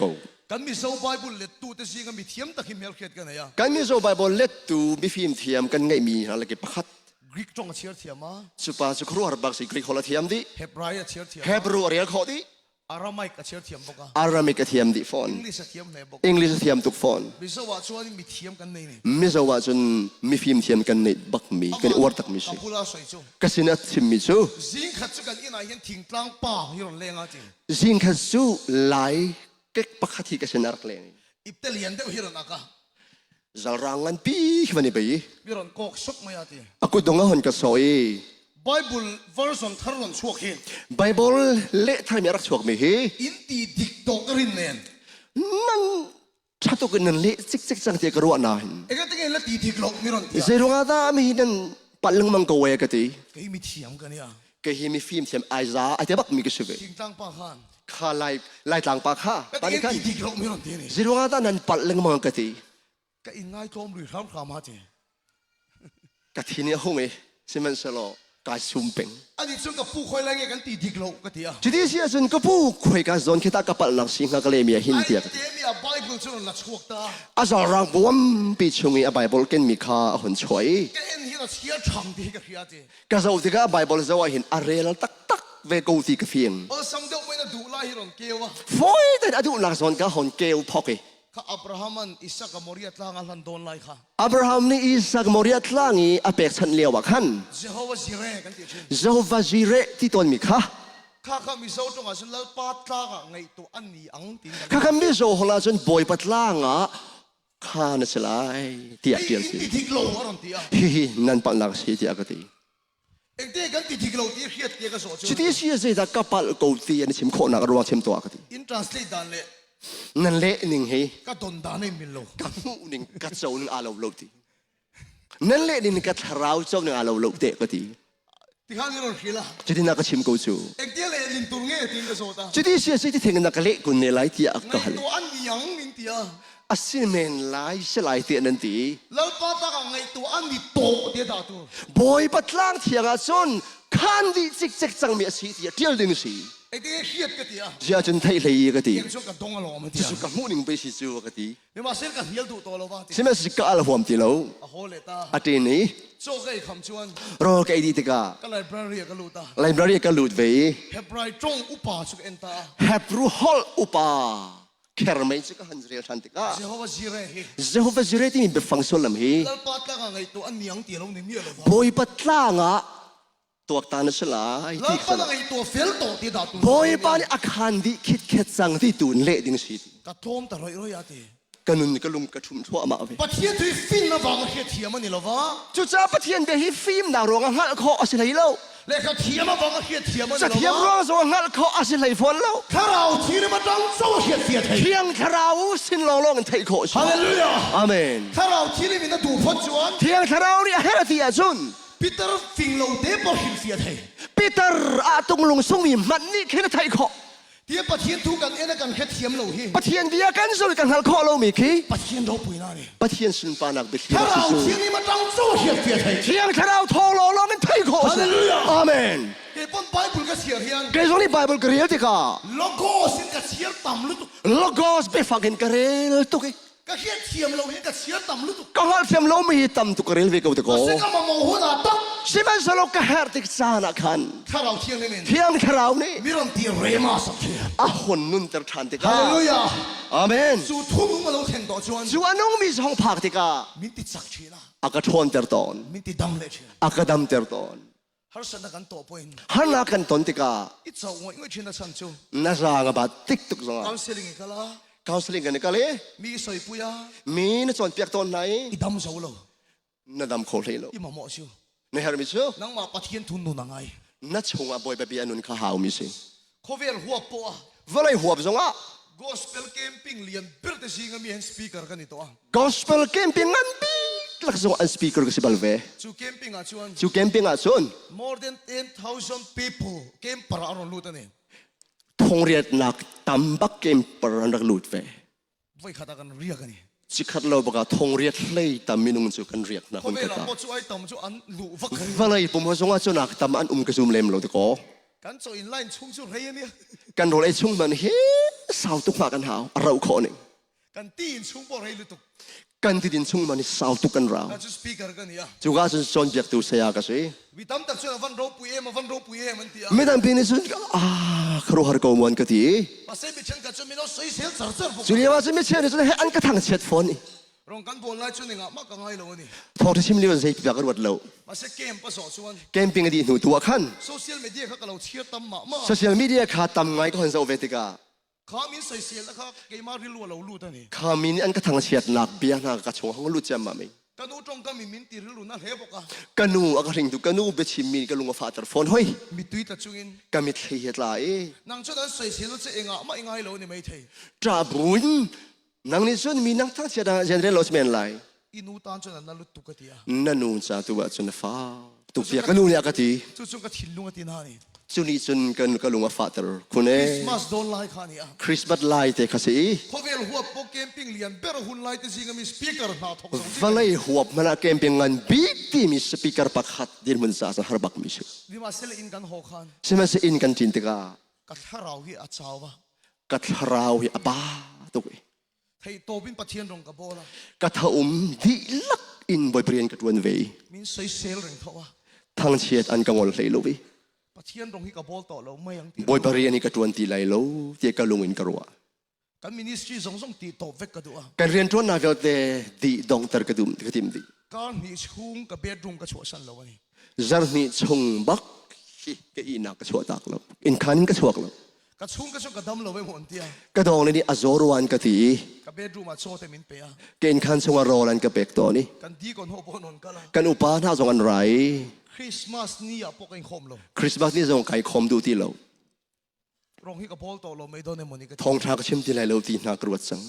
กกันมีโซ่ Bible เล็ดตู้แต่สิ่งกันมีเทียมตะคิมเฮลเกตกันเนี่ย กันมีโซไบเบิลเล็ดตูมีฟิล์มเทียมกันไงมีอะไรกี่ปัด Greek ตรงเชียร์เทียมมา สุปาสุครัวบักสิกรีกฮอลเทียมดิ Hebrew เชียร์เทียม เฮบรูเรียลขอดิ อารามายเชียร์เทียมบอกว่า อารามิกเทียมดิฟอน English เทียมเนี่ยบอก อังกฤษเทียมทุกฟอน มีโซ่ว่าชวนมีเทียมกันนี่ มิโซว่าจนมีฟิล์มเทียมกันในบักมีกันอวดตักมิสิ พูดละสวยจู กสินัททิมมิซู สิ่งขัดกันอีน่ายันทิ้งกลางป่าฮิรอนเลงอ่ะจริง จิงคัซูไลเก็กปักขัดที่กสินารักเลง อิบเตลียนเดียวฮิรอนอากา Zarangan pi kani bai ฮิรอนกอกชกมาอ่ะจริง aku donga hon ka soi Bible version ทารอนชัวเขียน Bible le thai mi rak chuak me he อินตีดิกตอกรินเนน nang chatu kan nan le sik sik sang te karu na hin เอ็งก็ต้องเล่นตีดิกลอกมิรอนเตีย zerunga da mi nan palang mang ko we ka ti ก็มีเทียมกันเนี่ย ke hi mi film thiam aiza ate bak mi ke sebe ทิ้งกลางป่าขัน kha lai tlang pa kha ก็ pani ต้อง kan ตีดิกลอกมิรอนเตียนี่ zerunga da nan palang mang ka ti ก็อินง่ายจอมหรือข้ามข้ามมาจริง ka thi ni hong e siman selo ka sum peng อันนี้ซึ่งกับผู้คอยแรงกันตีดิกลอกก็เตีย chidi sia sun ka pu khoi ka zon kita ka pal lang singa ka le mi hin ไอ้ tia เจมี่อะไบเบิลซึ่งเราชัวตา azarang buam pi chungi a Bible ken mi kha hon choi ก็เอ็นที่เราเชียร์ช่างดีก็เชียร์จริง ka zo tika Bible zo hin arel tak tak ve go ti ka fieng สังเดียวไม่น่าดูไล่ฮิรอนเกวะ foi ten adu lang zon ka hon keu phoke ข้าอับราฮัมันอิสระกับมอริยาตลางอันลันโดนไล่ค่ะ Abraham ni Isaac Moriat langi apek chan lewa khan เจโฮวาจิเรกันเตียชิน Jehovah Jireh ti ton mi kha ข้ามีโซ่ตรงอ่ะฉันแล้วปาตลางอ่ะไงตัวอันนี้อังตินกัน ka kam mi zo hola chon boy patlanga kha na chalai ti ไอ้ atial ตี si ดิกลอกอรอนเตีย hi nan pan lang si ti akati เอ็งเตียกันตีดิกลอกที่เชียร์เตียก็สอน chi ti si se da kapal ko ti an chim kho na ro chim to akati อินทรานสเลตดันเล่ nan le ning he ก็โดนด่าในมิลโล ka mu ning ka zo ning alo lo ti nan le ning ka tharau zo ning alo lo te ka ti ที่ข้างนี้เราขี้ละ จุดที่นักชิมกูจู เอ็กเดียเลยลินตุงเงี้ยทิ้งกระโสตา จุดที่เสียสิ่งที่ถึงนักเละกุนเนลัยที่อัก ไง กะฮัล ตัวอันยังมินเตีย อาศิเมนไลเสลายเตียนันตี แล้วป้าตาไงตัวอันนี่โตเดียดาตัว บอยปัตลางเทียงอาจนขันดีจิกจิกจังมีสีเดียเดียวดึงสี เอ็กเดียเฮียดกันเดีย เจ้าจนไทยเลยก็ดี ยังชอบกันตรงอะไรมันเดี ที่ ย สุดกับหูหนึ่งไปสิจูก็ดี เนี่ยมาเส้นกันเฮียดูตัวเราบ้าง ใช่ไหมสิกาลหัวมตีเรา โอ้โหเลยตา อาทิตย์นี้ โชคให้คำชวน รอแกดีติกา ก็เลยพระเรียกกันลูตา ไลบรารีก็หลุดไป เฮบไรจงอุปาสุกเอ็นตา แฮปรูฮอลอุปาแคร์ไม่สิกาฮันเรียชันติกา เจ้าว่าจีเร่เฮ เจ้าว่าจีเรที่มีเป็นฟังโซลัมฮี แล้วป้าตาไงตัวอันยังเตียเราเนี่ยมีอะไรบ้าง บอยปัตลางอ่ะตัวตานั่นสลาย แล้ว ที่ ป้าตาไงตัวเฟลโตเดียดาตัว บอยปานอาคารที่คิดแค่จังที่ตูนเละดิ้งสิ กระทมแต่รอยอาตี กันนุนก็ลุมกระชุมทั่วมาเว ปะเทียนที่ฟินนะบางเทียเทียมันนี่ละวะ จุจ้าปะเทียนเบฮีฟิล์มดาวรองหัลคออาศัยเล่า เลขาเทียมาบางเทียเทียมัน จะ นี่ เทียม ละ รอ วะ งสองหัลคออาศัยฝนเล่า ถ้าเราทีนี่มาต้องโซ่เทียเทียไทย เทียงคาราวสินลองกันไทยโคช ฮาเลลูยา อาเมน ถ้าเราทีนี่มีนักดูพันจวน เทียงคาราวนี่เฮรติอาจุน ปีเตอร์ฟิงโลเดบอฮิลเทียไทย ปีเตอร์อาตุงลุงส่งมีมันนี่แค่ไทยโค เทียปะเทียนทุกันเอ็นกันแค่เทียมโลฮี ปะเทียนเดียกันสุดกันหัลคอเรามีคี ปะเทียนเราปุยนานี่ ปะเทียนสุนปานักบิด ถ้าเราทีนี่มาต้องโซ่เทียเทียไทย เทียงคาราวทอลองกันไทยโคอาเมน เก็บปนไบเบิลก็เสียเฮียน เกรซอนี่ไบเบิลกรีลติกา โลโก้สินก็เสียต่ำลุตุ โลโกสเบฟังกันกรีลตุก ก็แค่เทียมโลฮีก็เสียต่ำลุตุ ก็หัลเทียมเรามีตัมตุกรีลวิกเอาตะโก ก็สิ่งก็มาโมโหนาต้อง สิมันสโลกเฮร์ติกซานักขัน ถ้าเราเทียงนี่มัน เทียงคราวนี้ มิรันตีเรมาสักเทีย อาหนนุนเตอร์ทันติกา ฮาเลลูยา อาเมน สู่ทุ่งมาเราเห็นต่อจวน จวนงมีสองผักติกา มินติจักชีนะ อากาทอนเตอร์ตอน มินติดำเละเชีย อากาดัมเตอร์ตอน ฮาร์สันกันต่อไป ฮันนักันตอนติกา อิจฉาว่าอิงชินะสันจู นาซางบัดติกตุกซง คอนเซลิงกันละ คาวสลิงกันนี่กะเลย มีสอยปุยา มีนจวนเปียกตอนไหน อิดำเจ้าโล นาดำโคเลยโล อิมาหมอชิว ในฮาร์มิชู นังมาปะเทียนทุนนูนังไง นัชงอาบอยเบบีอนุนข้าวมิสิ โคเวลหัวปัว วันไรหัวบซงอ่ะ Gospel camping เรียนเปิดแต่สิ่งมีเห็นสปีกเกอร์กันนี่ตัว Gospel camping an biลักษณะ speaker ก็สิบัลเว จู camping อ่ะชวน จู camping อ่ะส่วน more than 10,000 people came para aron luta ni ทงเรียดนักตำบักเกมปรันรักลุดเว ไว้ขัดกันเรียกกันนี่ จิคัดเราบอกว่าทงเรียดเลยตำมินุงจูกันเรียกนะ โค คุณ เว ก ลา ตา พอช่วยตำจูอันลุฟักกัน วันไรผมว่าสงว่าจูนักตำอันกระซุมเลมเราตะโก กันจูอินไลน์ชุ่งชูเรียเนี่ย กันโรไอชุ่งมันเฮ้สาวตุกมากันหาวเราขอหนึ่ง กันตีนชุ่งบ่เรียลุตุก กันที่ดินชุ่งมันสาวตุกกันเรา กันจูสปีกเกอร์กันนี่อ่ะ จูกาจนจนเบียกตูเสียกันสิ วิตามตักชวนวันรบปุยมาวันรบปุยมันตีอ่ะ ไม่ต้องพินิสุนครูฮาร์กมวนกะที มาเซบิเชนกันจูมีน้องสวยเสียสารสารพวก จูเลียว่าจะไม่เชื่อเนี่ยจะให้อันกระทั่งเช็ดฟอนนี่ รองกันบอลไล่ชวนนี่อ่ะมากังไงเราเนี่ย พอที่ชิมเลี้ยวจะให้แบบกันวัดเรา มาเซเกมผสมชวน เกมปิงดีหนูตัวขั้น โซเชียลมีเดียเขาก็เราเชียร์ตั้มมา โซเชียลมีเดียขาดตำไงก็เห็นเสาเวติกา ข้ามินใส่เสียแล้วครับเกมาริลัวเราลู่ตัวนี้ ขามินอันกระทั่งเฉียดหนักเบียร์หนักกระชงห้องลุดจำมาไหม กันอูตรงกันมีมินตีริลัวนั่นเฮบกะ กันนูอักริงตุกันนูเบชิมินกันลุงฟาตร์ฟอนห้อย มีตุยตัดจุงิน กันมิดเฮียดลาย นางชวนนั้นใส่เสียแล้วจะเองอ่ะมาเองไงเราเนี่ยไม่เท จ้าบุญนางนี่ส่วนมีนักทั้งเชียดเจนเรลลอสเมนไล อินูตานชวนนั้นนั่นลุตุกตีอ่ะ นั่นนูจ้าตัวจนฟ้าตุเปียกันนูเนี่ยกะที จุดจุดก็ทิ้งลุงตีน่านี่ จุนี่จนกันลุงฟาตร์คุณเอ คริสต์มาสโดนไล่ขานี่อ่ะ คริสต์มาสไลท์เตะข้าสิ พอเวลหัวโปรแกรมปิ้งเลียนเบอร์หุ่นไล่ที่สิ่งมีสปีกเกอร์หน้าทองสอง วันไรหัวมันเกมเป็นงานบิ๊กที่มีสปีกเกอร์ปักหัดดินมันซาสฮาร์บักมิช วิมาเซลอินกันหอคัน ใช่ไหมสิอินกันจินตกา กัดฮาราวฮีอัจฉาวะ กัดราวฮิอาบ้าตุก ให้โตบินปะเทียนรงกับโบละ กัดดีลักอินบอยเปลี่ยนกัดวันเว มินใส่เซลเร่งเท่าว่า ทางเชียดอันกังวลเลยลูก ปะเทียนรงฮีกับโบลต่อเราไม่ยังตี บอยเปลี่ยนนี่กัดวันตีไหลลูเตียกลุงอินกรัว กันมินิสทรีสองตีโตเวกกระดูอ่ะ การเรียนตัวน่าเวลเตดีดองเตอร์กระดุมกระติมดี การมีชุ่งกับเบดรูมกับชัวสันเราวันนี้ จาร์นี่ชงบักก็อินักกระชัวตักแล้วอินคันกระชัวแล้ว กับชุ่งกับชัวกับดำเราไม่หมดเดีย กระดองเลยนี่อโซรวันกะที กับเบดรูมมาโชว์แต่มินเปีย เกณฑ์คันชงอรอลันกระเปกตัวนี้ กันดีก่อนหัวโปนนกันละ กันอุปาท่าสองอันไร คริสต์มาสนี่อ่ะพวกเองคมเรา คริสต์มาสนี่ส่งไก่คอมดูที่เรา รงฮีกับโบลต่อเราไม่โดนในมันนี่ก็ ทองทากชิมที่ไหลเราตีนากรวดสัง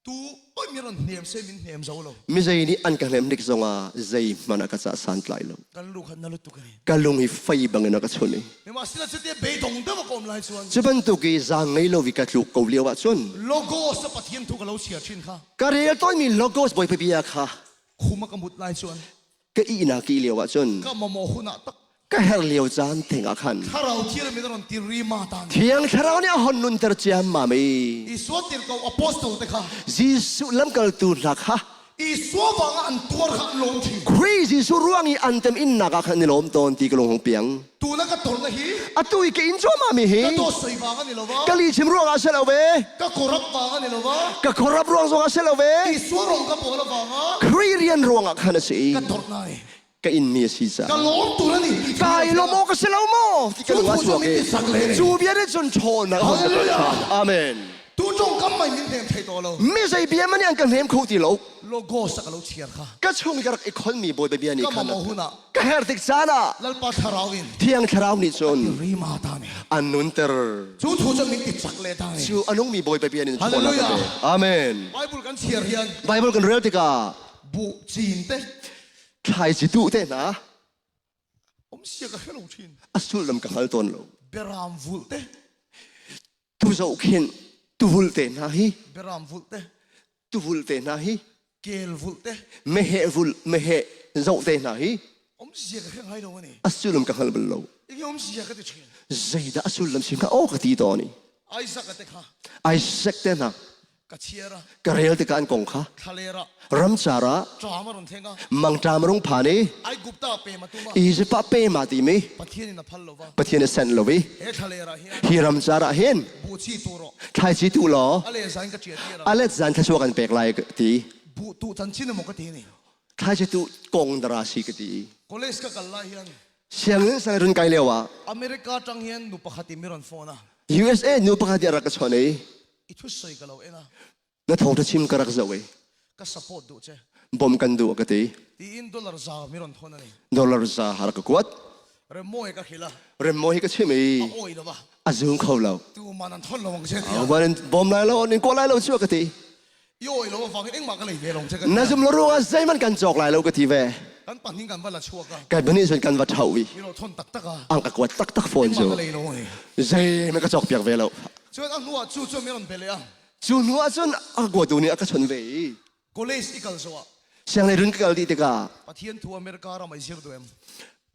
ท tu oi mi ron niam se min niam zo lo มิใจนี้อันกันเห็นนิกซงอาใจมันอาจจะสันไหลลง kan lu khan na lu tu kan กะลุงให้ไฟบังเงินก็ชนนี่ ni ma sila chu te be dong de ma kom lai chuan จะเป็นตัวกีจางไงโลวิกัดลูกเกาเลียวว่าชน logo sa pathian thu ka lo chia chin kha กะเรียต้นมีโลโก้สบอยไปปียค่ะ khuma ka mut lai chuan ก็อีนากีเลียวว่าชน ka mo mo hu na tak ก็เฮรเลียวจานเถงอาคัน tharau thil mi ron ti ri ma tan เทียงชราวเนี่ยหอนนุนเตอร์เจียมมามี i so tir ko apostle te kha จีสุลำกัลตูนักฮะ i so wa nga an tur kha long thi ครีจีสุร่วงอีอันเต็มอินนักขันนิลมตอนตีกลงของเปียง tu na ka tor na hi อะตุยกินชัวมามีฮี ka to sei wa nga ni lo wa กะลีชิมร่วงอาเซลเว ka korap wa nga ni lo wa กะขอรับร่วงทรงอาเซลเว i so rong ka po la wa nga ครีเรียนร่วงอาคันสิ ka tor na ni กะอินมีซีซ่า ka long tu na ni กายโลโมกะเซลโมที่กะลงอาชัวเกจูเบียได้จนโชนนะอาเมน tu jong kam mai min hem thai to lo ไม่ใช่เบียมันยังกันเห็นคู่ตีโล logo sa ka lo chia kha ก็ช่วงการอีคอนมีบอยเบียนี่ ka ขั mo น mo hu na ก็เฮร์ติกซานะ lal pa tharau in เที่ยงเช้านี่จน ri ma ta ni อันนุนเตอร์ chu thu cho min ti chak le ta ni ชูอันนงมีบอยเบียนี่ Hallelujah อาเมน bible kan chia hian ไบเบิลกันเรียลติกา bu chin te ใครจะดูเต้นะ om sia ka hello chin อสุลำกังฮัลตนโล beram vul te ตูจะอุคินตูวุลเต้นะฮี beram vul te ตูวุลเต้นะฮี kel vul te ไม่เหวุลไม่เหเจ้าเต้นะฮี om sia ka heng hai do ni อสุลำกังฮัลเบลโล igi om sia ka te chin ใจดาอสุลำสิงห์โอ้กตีตอนี่ isaac ka te kha ไอเซ็กเต้นะ ka chia ra กเรียลติกาอันกงค่ะ thalera รัมจาระ drama ron thenga มังจามรงผานี ai gupta pe ma tu ma อีจิปะเป้มาตีมี pathian in a phal lo wa ปะเทียนเซนโลวี he thalera hian ฮีรัมจาระเห็น bu chi tu ro ใครจีตูหรอ ale zain ka chia ti ra อเล็กซานทัชวกันเปกไลกตี bu tu chan chin mo ka ti ni ใครจีตูกงดราชีกตี college ka kal la hian เชียงนั้นสังรุนไกเลวะ america tang hian nu pakhati mi ron phone a USA นูปะกาดีรักชนี i thu soi ka lo ena นัทองทัชิมกรักเจวิ ka support du che บอมกันดูกตี ti in dollar za mi ron thona ni ดอลลาร์ซาฮารักกวด re mo e ka khila เรมโมฮิกชิมี oi lo ba อาซุงเขาเรา tu manan thon lo wang che ti วันบอมไลโลนี่กวไลโลชัวกตี yo oi lo fa eng ma ka lei ve long che ka น่าจะมรู้ว่าใจมันกันจอกไลโลกตีเว kan pan ning kan wala chua ka กันบันนี้ส่วนกันวัดเทาวี mi ro thon tak tak a อังกกวดตักตักโฟน eng จู ma ka lei lo ni ใจมันก็จอกเปียกเวโล chuan ang nuwa chu mi ron bele a จูนัวจนอากวดูนี่อากชนเว college ikal so a เชียงในรุ่นกัลดีติกา pathian thu america ra mai sir du em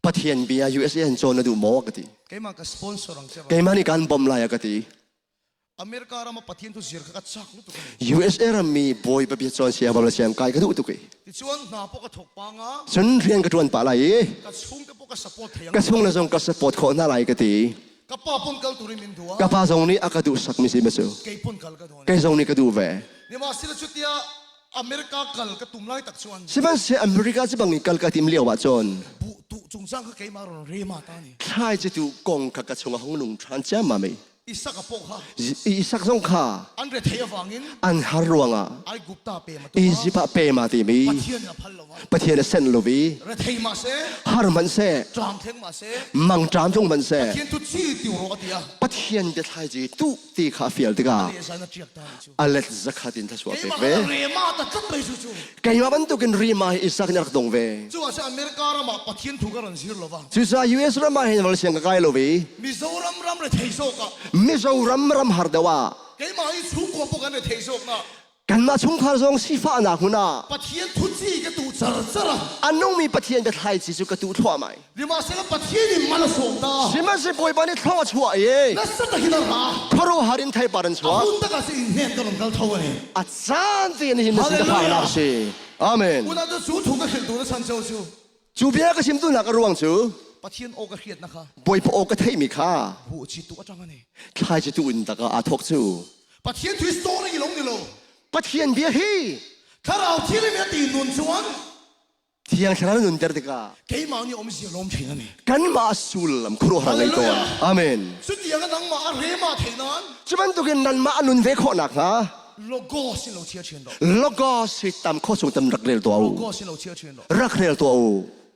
ปะเทียนเบีย USA โจนดูหมอกตี ke ma ka sponsor ang che เกมานี่การบอมไลกตี america ra ma pathian thu sir ka chak lu tu ka USA รามีบอยไปเบียจอนเสียบอลเสียมกายกระดูตุกี ti chuan na po ka thok pa nga ฉันเรียนกระดวนป่าไหล ka chung te po ka support thayang กระช่วงละจงกระสปอร์ตคนน่าไหลกตี ka pa pon kal tu rin min duwa กระพาจงนี้อากาดูสักมิสิเมซู ke pon kal ka don กระจงนี้กระดูเว ni ma sila chutia america kal ka tum lai tak chuan สิมันเสียอเมริกาจะบังอีกัลกติมเลียวว่าจน bu tu chung sang ka ke ma ron re ma ta ni ใช่จะดูกงกะชงห้องนุ่งทรานเจ้ามาไหม isa ka po ha อีสักสงขา an re thaya wangin อันฮารวงอ่ะ ai gupta pe ma อี tu จิปะเปมาตีมี pathian na phal lo wa ปะเทียนเซนโลวี re thai ma se ฮาร์มันเซ่ tram theng ma se มังจามจงมันเซ่ pathian tu chi ti ro atia ปะเทียนเดทายจีตุตีคาเฟียลติกา le sa na chiak ta ni chu อเล็กซักขัดินทัสวา ke เป ma เว ka re ma ta chat pai chu chu ไกมาบันตุกันรีมาอิสักนักดงเว chu a sa america ra ma pathian thu ka ron sir lo wa จุซา US รามาเห็นวันเสียงกายโลวี mizoram ram re thai so ka มิโซรัมรัมฮาร์เดว่า ke ma i chu ko po kan re thai so na กันมาชงคาร์ซงสีฟ้าหนักหุนา pathian thu chi ka tu char char อันน้องมีปะเทียนเดทายจีสุกตูทั่วไหม ni ma se la pathian ni ma la so da สิมันสิป่วยปานี่ทั่วชัวเย่ na sa ta hina ra ทารุหารินไทยปารันชัว hun ta ka se in hen ka ron kal thaw ni อาจารย์ที่นี่หินสิกพานักสิอาเมน una da chu thu ka khel tu na san chau chu จูเบียก็ชิมตุนักรวงจู pathian o ka khiat na kha ป่วยพอก็ไทยมีค่า bu chi tu atang ani ใครจะตุนตะกอาทกจู pathian thu story long ni lo ปะเทียนเบียฮี kharau thil me ti nun chuan เทียงชนะนุนเตอร์ติกา ke ma ni om si lom thin ani กันมาสุลมครัวหางไอตัวอาเมน su ti ang nang ma re ma thainan จะมันตุกินนันมาอนุนเวขอนักฮะ logo sin lo chia chen do แล้วก็สิตามข้อสงตำรักเรียลตัว logo sin lo chia chen do รักเรียลตัว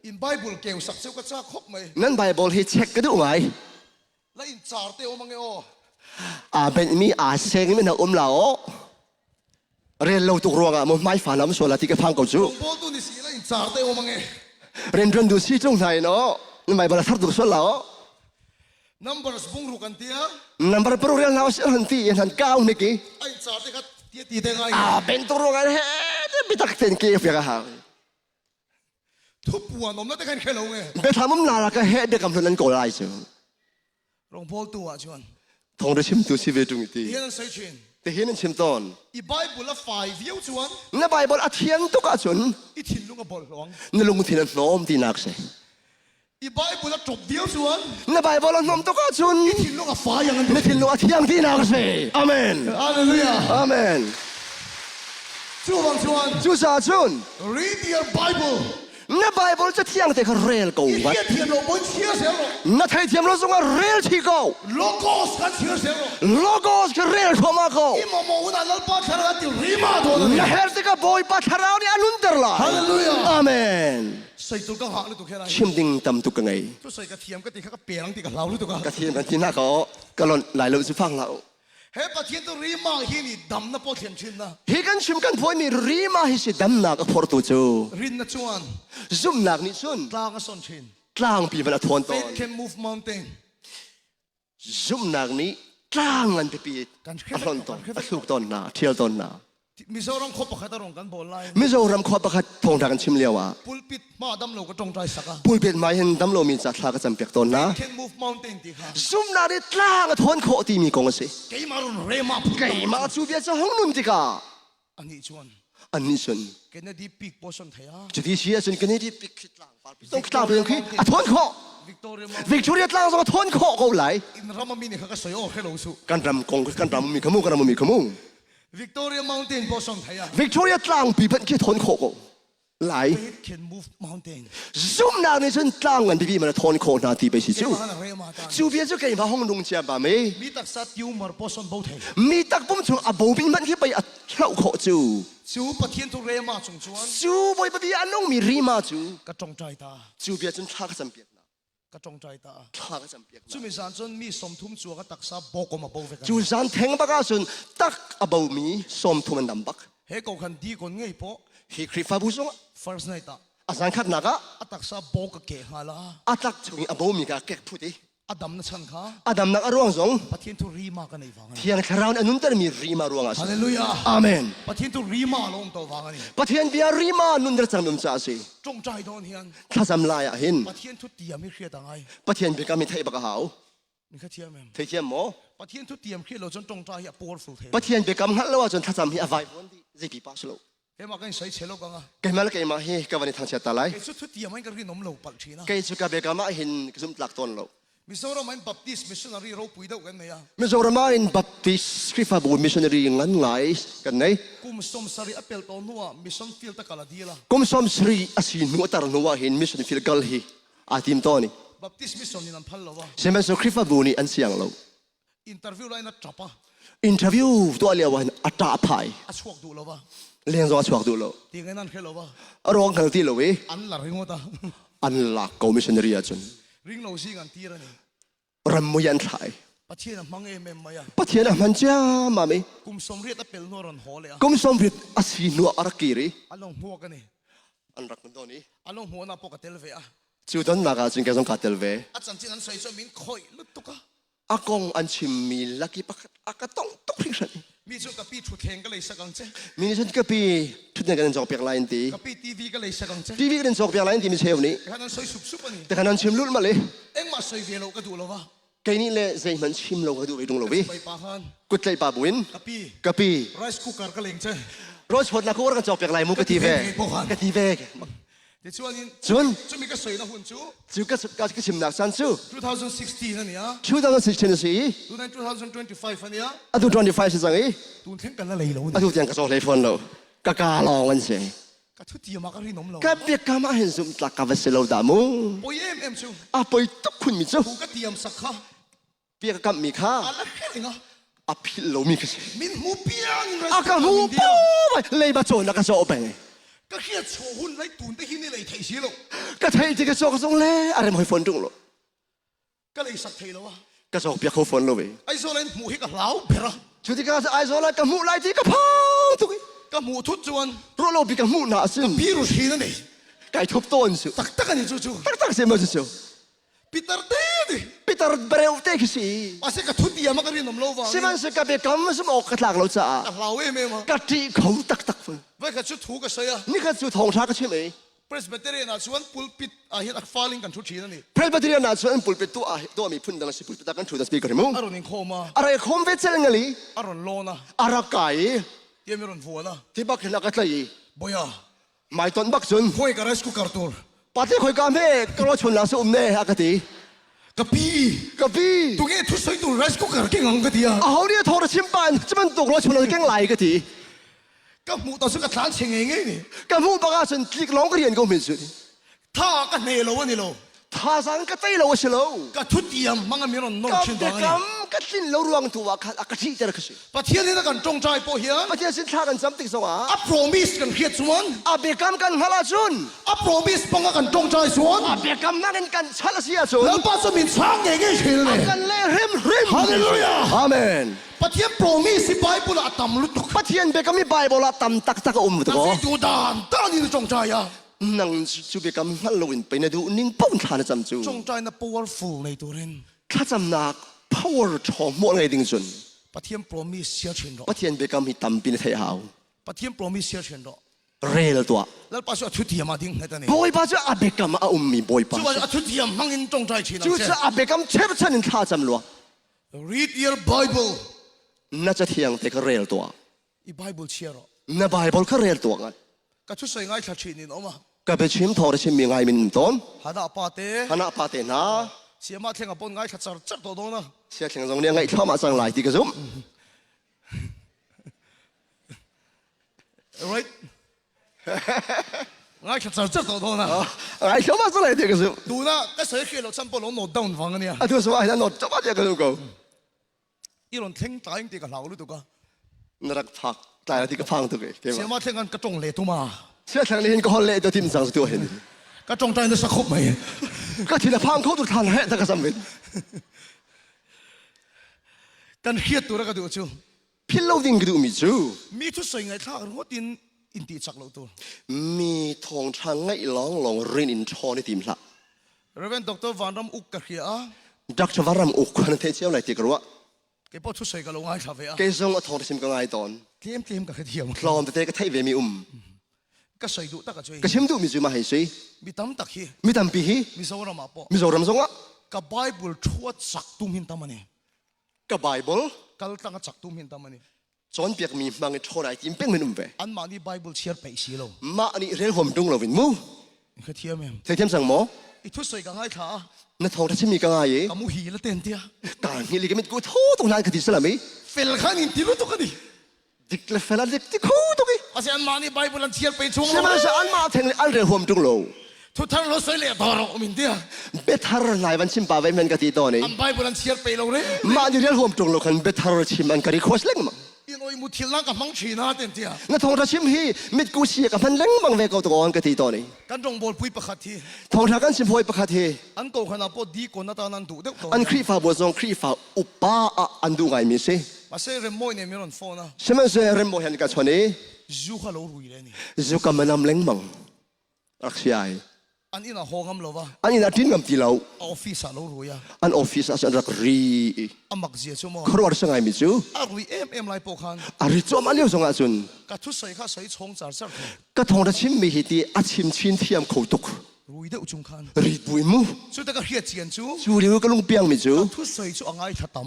in bible ke sak seu ka cha khop mai งั้นไบเบิลให้เช็คกันดูไหม la in char te o mang e o อาเป็นมีอาเซงไม่น่าอมเหล่า เรียนเราตุกรวงอ่ะมันไม่ฝันน้ำส่วนละที่กระพังเก่าจู โบตุนิสีแล้วอินจ่าเตโอมังเอ เรียนดูซีจงไหนเนาะนั่นหมายบรรทัดตุกส่วนแล้ว numbers บุ้งรูกันเตีย นั่นบรรพบุรุษเรียนเราเสียหันตีหันก้าวนี่กี่ อินจ่าเตก็เตียตีเตงไง เป็นตุกรวงอะไรเฮ้ยไม่ตักเต็นเกี่ยวกับหา ทุบปวนนมนั่นเตกันแค่ลงเอ เบทามุมนาละก็เฮ็ดเด็กกำลังนั้นก็ไล่เจ้าร องโบตุอ่ะชวน ทองได้ชิมตัวชีวิตตรงนี้ เฮียนั่นใส่ชิน แต่เห็นนั่นชิมตอน อีไบเบิลละ5วิวชวน นั่นไบเบิลอาเทียนตุกอาชน อีถิ่นลุงกับบอลหลวง นั่นลงที่นั่นน้อมที่นักเส อีไบเบิลละจบเดียวชวน นั่นไบเบิลน้อมตุกอาชน อีถิ่นลุงกับฟ้าอย่างนั้น นั่นที่ลงอาเทียนที่นักเสอาเมน ฮาเลลูยา อาเมน ชวนชวน จูซาชน read your Bible นั่นไบเบิลจะเที่ยงแต่เขาเรียลกู อี วัด เทียนเราบนเชียร์เสียง นั่นไทยเทียมเราส่งว่าเรียลที่กู โลโก้กันเชียร์เสียง โลโก้ก็เรียลเข้ามากู อีโมโมอุดาลปาชาร์ติริมาโดน นั่นเฮลติกาบอยปัทราวนี่อนุนเตอร์ละ ฮาเลลูยา อาเมน ใส่ตัวกังหาเลยตัวแค่ไหน ชิมดิ้งตำตุกกังไง ตัวใส่กระเทียมก็ตีข้าก็เปลี่ยนตีกับเราหรือตัวกัน กระเทียมกันที่หน้าเขาก็หล่นหลายเราจะฟังเรา เฮ้ยปะเทียนตัวริมาเฮียนี่ดำนะปอเทียนชินนะ ฮิกันชิมกันพอยมีรีมาฮิสิดำนักพอร์ตูจู รินนะชวน ซุ่มนักนี่ซุน กลางก็สนชิน กลางปีมันทวนตอน Faith can move mountain ซุ่มนักนี้กลางอันปีอัทอนตอนสุกตอนนาเที่ยวตอนนา มิโซรัมคบปะขัดตรงกันบอลไลน์ มิโซรัมขอประคัดทงทางกันชิมเลียวอ่ะ ปุลปิดมาดำโลก็จงใจสักอะ ปุยเป็นไม้เห็นดำโลมีจัดทากระจำเปียกตอนนะ can move mountain ตีค่ะ ซุ่มนักนี้กลางทวนโคตีมีกงสิ เกี่ยมารุนเรมาพูด ไก่มาจูเบียจะห้องนุ่มติกา อันนี้ชวน อันนี้ซุน เกี่ยดีปีกโพชันเทีย จุดที่เชียซุนกันนี่ที่ปิกคิดล่างต้องกลางไปยังคีอ่ะทวนโค วิกตอเรียมา วิกตอเรียกลางสองทวนโคเขาไหล อินรามามินี่เขาก็สวยโอ้แค่ลงสุ กันรำกงกันรำมีขมุกันรำมีขมุ วิกตอเรียมาอุนเทนโพชันเทีย วิกตอเรียกลางปีเป็นคิดทวนโคไหล Faith can move mountain ซุ่มนาในฉันตั้งกันที่พี่มันทนโคนาทีไปสิ เกี่ย จู มาเรมาตาน จูเบียจะเกี่ยมาห้องนุ่งเจียบะไหม มีตักสัตยูมารโพชันโบเท มีตักปุ่มชูอ่ะบูบินมันที่ไปอ่ะเช่าโคจู จูปะเทียนตุเรมาจงชวน จูบอยปะบีอันน้องมีรีมาจู ก็จงใจตา จูเบียจนทากจำเปียกนะ ก็จงใจตา ทากจำเปียก จุ นะ มิสานจนมีสมทุมจัวก็ตักซาบอกมาบอกเวกัน จูซันแทงปากกาสุนตักอ่ะบูมีสมทุมันดำบัก เฮ้ก็คันดีคนง่ายพอ ฮีคริฟาบุษง first night อ่ะ อาจารย์ขัดนักอ่ะ ตักซาบอกก็เก่งฮาละ อาตักชงอ่ะบูมีกะเก็กพูดดิ ดำนั่นฉันค่ะ อาดัมนักอร่วงสง ปะเทียนตุรีมากันในฟัง เทียนคราวน์อันนุ่นแต่มีรีมาร่วงอ่ะ ฮาเลลูยา อาเมน ปะเทียนตุรีมาลงตัวฟังนี่ ปะเทียนเบียรีมานุ่นแต่จังนุ่มจ้าสิ จงใจโดนเฮียน ถ้าจำลายอ่ะเห็น ปะเทียนทุเตียมไม่เครียดต่างไง ปะเทียนเบกามีไทยบักหาว มีแค่เทียมเอง เทียมหมอ ปะเทียนทุเตียมเครียดเราจนจงใจอ่ะ powerful เท ปะเทียนเบกามหัดแล้วว่าจนถ้าจำเฮียไว้วันดีจะปีปัสโล เฮ้มากันใส่เชลล์กันอ่ะ แกมาแล้วแกมาเฮกวันนี้ทางเชียตาไล เฮ้สุดทุเตียมมันก็เรียนนมเหลวปักชีนะ แกสุกาเบกามาเห็นกษุมหลักตนโล มิโซรามันบัพติสมิชชันนารีเราปุยเดากันไหมอ่ะ มิโซรามาอินบัพติสคริฟาบูมิชชันนารีงั้นไงกันไหน กุมสมสารีอเปลตอนัวมิชชันฟิลตะกาลาดีละ กุมสมสรีอาศินัวตารนัวเห็นมิชชันฟิลกัลฮีอาทิมตอนี่ บัพติสมิชชันนี่นั่นพัลละวะ เซมันสุคริฟาบูนี่อันเสียงโล อินเตอร์วิวไลน์นัดจับอ่ะ อินเทอร์วิวตัวเลียวันอัตราพาย อัชวกดูละวะ เลี้ยงตัวชวกดูโล ตีกันนั่นแค่ละวะ ร้องกันที่โลเว อันละริงวะตา อันหลักกูมิชชันนารีอาจน ริงเราสิกันตีระนี่ รำมยันไทย ปะเทียนมังเอเมมมาอ่ะ ปะเทียนมันจ้ามาไหม กุมสมเรียตอเปลนัวรันหอเลยอ่ะ กุมสมริดอาศินัวอารักกีรี อันลงหัวกันนี่ อันรักมันตัวนี้ อันลงหัวน่ะปกติเลเวอ่ะ จูดอนนากาจึงแกสงกัดเตลเว อาจารย์ที่นั่นใส่จะมินคอยลุกตุกะ อากงอันชิมมีลักกี้ปักอากาต้องตุกพิชัน มีชุดกับปีชุดแข่งก็เลยสักกังเจ มีนิสันกะปีทุกอย่างกันจอกเปียกไลน์ตี กับปีทีวีก็เลยสักกังเจ ทีวีกันจอกเปียกไลน์ตีมีเชลนี้ ขนาดใส่สุบสุบอันนี้ แต่ขนาดชิมลุ่นมาเลย เอ็งมาใส่เวลก็ดูแล้ววะ แกนี่แหละใจมันชิมเราก็ดูไปตรงเราวิ ไปปาฮัน กุดใจปาบุญ กับปี กะปี ไรซ์คุกเกอร์ก็เลยเจ รถชนนักwarกันจอกเปียกไลน์มุกกะทีเวกะทีเว เดี๋ยวช่วงนี้ ชวน จะมีกระสวยนะหุ่นจู จูกะชิมนักสันจู 2016นั่นเนี่ย ชูดาวน์สิชินสี ดูใน2025อันเนี้ย อะดู25สิจังอี ดูเท่งกันละเลยแล้ว อะ เนี่ย ดูยังกะโซเลยฟอนเรากะกาลองกันเส กระทุตีมากระรินมเรา กะเปียกกะมาเห็นซุมตะกะเวสโลดามุ โอ้ยเอ็มจู อะปอยตุกคุณมิจู ถูกกระเทียมสักข้า เปียกกะมีค่า อะไรแค่ไหน อะพิโลมีกะ มินหูเปียง อากาหูปูไปเลยมาโจนกะโซเปง ก็แค่โชว์หุ่นไล่ตูนได้ที่นี่เลยไทยสิลูก กะไทยจิกะโซกะซงเลอะไรมาให้ฝนจุงโล ก็เลยสักทีแล้ววะ กะโซเปียกเขาฝนโลเว ไอ้โซเลนหมูให้กับเหล้าเปล่า ชุดที่กะไอโซลากะมุไลที่กะพองตุก ก็ ก็หมูทุดจวน รอโลบิกมูนาซึม พี่รู้ทีนั่นเอง ไก่ทบต้นสิ ตักกันนี่จู่ ตักเสียมาสิ ปีเตอร์เต้ดิ ปีตาร์เบรลเตกิสิ ว่าเสกทุดเดียมันก็เรียนนมโลวา สิมันสกับเบกัมสมอกกระหลักเราจะ เราเองมั้ยมั้ง กะทิเขาตัก ไว้กับชุดถูกก็เสีย นี่คือสุดทองชาก็ใช่ไหม Presbyterian ชวนปุลปิดเห็นอักฟ้าลิงกันทุดทีนั่นนี่ พระบัตรยานาชวนปุลเปตัวมีพุ่นดังสิปุลเปตักันชูดัสปีกริมุ อารมณ์นิโคมา อะไรคมเวชเซงลี อารมณ์โลนะ อะไรไก่ เยี่ยมอารมณ์ฟัวนะ ที่บักเห็นกัตเลย บอยา ไม่ต้นบักซุน คุยกับไรสกุการ์ตูน ปาที่คอยการเพ่ก็รอชนหลังสุมเน่ฮะกะทิ กับพี่ กับพี่ ตุกเอ้ทุสอยตุไรสกุการ์เก่งอังกฤษอ่ะ เอาเนี่ยโทรชิมปันจะมันตกรอชนหลังแกงไหลกะทิ กับหมูต่อสู้กับฐานเชิงเองนี่ กับผู้ประกาศคลิกร้องก็เรียนก็ไม่สุด ถ้ากันเนโลวันนี่โล ท่าสังก็ใจเราสิโล กับทุดเดียมมันก็มีรอนนอง กับ ชิน เด็ ตาก กำก็สิ้นเรารวงตัวกะทิจะรักสิ ประเทศนี้กันจงใจโปเฮีย ประเทศสิ้นชากันซ้ำติดสวะ อัพโรมิสกันเขียดสวน อาเบกัมกันฮาลาจุน อัพโรมิสปังกันจงใจสวน อาเบกัมนั่งกันชาลาเซียจุน แล้วป้าสมินช้างเองเฉยเลย กันเล่ริม ฮาเลลูยา อาเมน ประเทศโปรมิสไบเบิลอัตมลุตุก ประเทศเบกัมมีไบเบิลตำตักมุต นั่น โก คือยูดานตอนนี้จงใจอ่ะ นังจูเบกัมฮัลโลวินไปในดูนิ่งป้องทานจำจู จงใจน่ะ powerful ในตัวเรน ข้าจำนัก power ทองมัวไงดิ่งจุน ประเทศโปรมิสเสียเชิญรอ ประเทศเบกัมมีตำปีนเทียาว ประเทศโปรมิสเสียเชิญรอ เรลตัว แล้วป้าสุดทุติยมาดิ้งให้ตอนนี้ บอยป้าจะอาเบกัมอาอุมมีบอยป้า จู่ว่าทุติยมังอินจงใจชิน จู่จะอาเบกัมเชฟชันข้าจำลัว read your Bible น่าจะเที่ยงแต่ก็เรลตัว อีไบเบิลเชียร์ น่าไบเบิลก็เรลตัวกัน ก็ทุกสิ่งง่ายชัดเจนนี่น้องมา ก็ไปชิมทอร์ชิมมีไงมินต้น หาดาปาเต้ คณะปาเตนะ เสียมาเท่งกับปนง่ายชัดจัดตัวโดนนะ เสียเชียงตรงนี้ไงเข้ามาสั่งหลายทีก็ซุ่ม right ง่ายชัดจัดตัวโดนนะ ไงเข้ามาสั่งหลายทีก็ซุ่ม ดูนะก็เสียเขียนเราฉันปนเราโน้ตดาวน์ฟังกันเนี่ย อ่ะทุกสมัยนั้นโน้ตจะมาเจอกันดูกู อีหล่นเท่งตายจริงกับเราหรือตัวก็ นรักพักตายแล้วที่ก็พังตัวเอง เสียมาเท่งกันกระจงเละตัวมา เสียทางนี้เห็นก็ฮอลเล่ตัวทีมสั่งตัวเห็น กระจงใจจะสักคบไหม ก็ทีละพังเขาตัวทานแห่แต่ก็สำเร็จ กันเครียดตัวแล้วก็ดูชู พี่เล่าดิ่งก็ดูมีจู มีทุกสิ่งไงท่ากันหัวดินอินตีจักเราตัว มีทองทางไงร้องลองเรียนอินทอในทีมละ เรเวนดรวานรำอุกกะเขีย ดักชวารำอุกคนเทเชียวไหนตีกรัว เก็บพอทุกสิ่งก็ลงง่ายชาเฟีย เกซงเอาทองชิมก็ง่ายตอน เทียมกับเทียม คลอมแต่ก็เทเวมีก็ใส่ดูตะกะช่วย ก็ชิมดูมีจูมาให้สิ มีตั้มตะขี้ มีตำปีฮี มีสวรรค์มาปอ มีโซรำซงอ่ะ กับไบเบิลชวดสักตุ้มหินตามันนี่ กับไบเบิล กัลตั้งสักตุ้มหินตามันนี่ จอนเปียกมีมังชอไหนทีมเป็นเหมือนเว อันมานี่ไบเบิลเชียร์ไปสีเรา มาอันนี้เรื่องผมดุงเราวินมู ก็เทียมเอง เทียมสั่งหมอ อีทุกสิ่งก็ง่ายท่า นั่นทองที่ชิมีก็ง่าย กับมูฮีละเต็นเตีย การฮิลิกมิดกูทูตรงนั้นคดีสลามี เฟลขันอินติรุตุกันดิ ดิกเลฟลาดิกที่คู่ตรงนี้ อาเซียนมานี่ไบเบิลเชียร์ไปช่วง ใช่ไหมฉันมาถึงอันเรื่องผมดุงเรา ทุกท่านเราใส่เลือดต่อเรามินเดีย เบทาร์ไลวันชิมป่าไว้มันกติตอนนี้ อันไบเบิลเชียร์ไปเราเลย มาอยู่เรื่องผมดุงเราคันเบทาร์ชิมมันกติโคสเล่งมั้ง อีโนยมุทิลนังกับมังชีนาเต็นเตีย นั่นทองที่ชิมฮีมิดกูเชียกับมันเล่งบังเวกเอาตัวอันกติตอนนี้ กันจงบอลปุยประคัดที ทองที่กันชิมพอยประคาเท อันโกขนาดพอดีกว่านาตานันดูเด็กตัว อันครีฟ้าบัวซองครีฟ้าอุปป้าอันดูไงมิเซ่ มาเซ่เรมโมยเนี่ยมีรอนโฟนะ ใช่ไหมเซ่เริ่มโมเห็นกันชนี้ จูฮัลโหลรุยเลยนี่ จุกมันนำเล่งมังรักเสีย อันนี้น่ะห้องมเราวะ อันนี้นัดทิ้งกับตีเรา ออฟฟิศเรารุยอะ อันออฟฟิศอันรักรี อามักเสียชั่วโมง ครัวสังไงมิจู อารุยเอ็มไลโปคัน อาริจอมอันเลี้ยวสงอาจุน กัทุกสิ่งข้าใส่ชงจัดจัด ก็ทองที่ชิมมีเหตุอาชิมชินเทียมเขาตุก รุยเด็กจุงคัน รีบุยมู สุดแต่ก็เฮียเจียนจู จูเรียวก็ลุงเปียงมิจู ทุกสิ่งจูอ่างไอถัดต่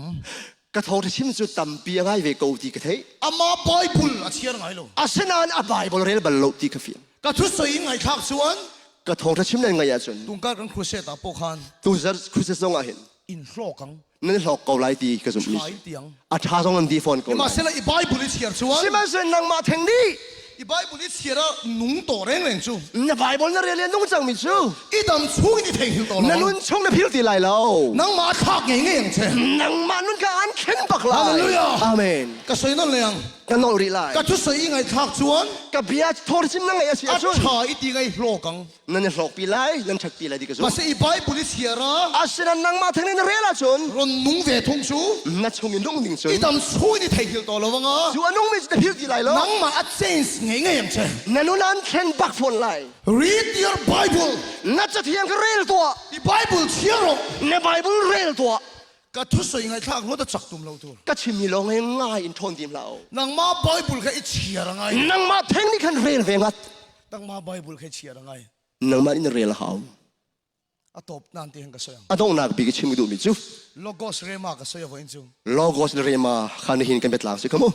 ก็ทองที่ชิมจุดต่ำเปียงไงเวกูตีกระเทย ำอามาไบเบิลอาเชียร์ไงโล อาเซนานอาบายบอลเรลบัลโลตีกระเฟียน กัทุกสิ่งไงทักส่วน ก็ทองที่ชิมนั่นไงอาจุน ตุงการกันครูเซตาโปคัน ตูจะคุยสงอาเห็น อินโลกัง นั่นหลอกเกาไลตีกระสุนมิ ชายเตียง อาชาสงอันดีฟอนกู มาเสละอีไบเบิลเชียร์ส่วน ใช่ไหมเซนนังมาแทงนี้ อีไบเบิลเชียร์นุ่งโตแรงแรงจู 那ไบเบิลนั่นเรียนนุ่งจังมิจู อีดำช่วงนี้เทงหิวตัว นั่น เรา นุ่งชงในพิลตีไหลแล้ว นังมาทักเงี้ยเงี้ยเช่ นังมานุ่งการเข็นปักลา ฮาเลลูยา อาเมน ก็ใส่นั่นเลย กันนอริไล ก็ทุกสิ่งไงทักชวน กับเบียร์ทอร์ซิมนั่งไงเสีย อั ชวน ชาอีตีไงโลกัง นั่นหลอกปีไลนั่นชักปีไลดีกันชว มาน เสียไปบุริเสียระ อาศินันนั่งมาทั้งนี้เรียละชวน รอนนุ่งเวทงชู นัดชงยินนุ่งดิ่งชวน อีดำช่วยนี่ไทยหิลตัวเราวังอ่ะ ชวนนุ่งไม่จะพิวดีไลหรอ นังมาอัดเซนส์ไงอย่างเช่น นั่นนั่นเช่นบักฟอนไล read your Bible นัดจะเทียงกับเรียลตัว the Bible เชื่อหรอ ในไบเบิลเรียลตัว ก็ทุกสิ่งไงทักเราจะจักตุ่มเราตัว ก็ชิมมีลองให้ง่ายอินทนทีมเรา นังมาไบเบิลแค่เชียร์ไง นั่งมาเทคนิคกันเรียลเวงัด นังมาไบเบิลแค่เชียร์ไง นังมาอินเรียลเขา อะตบนั่นที่เห็นก็สวย อะต้องนักบิกชิมดูมิจู โลโกสเรมาก็สวยกว่าอินจู โลโกสเรียมาขันหินกันเป็นหลังสิครับมั้ง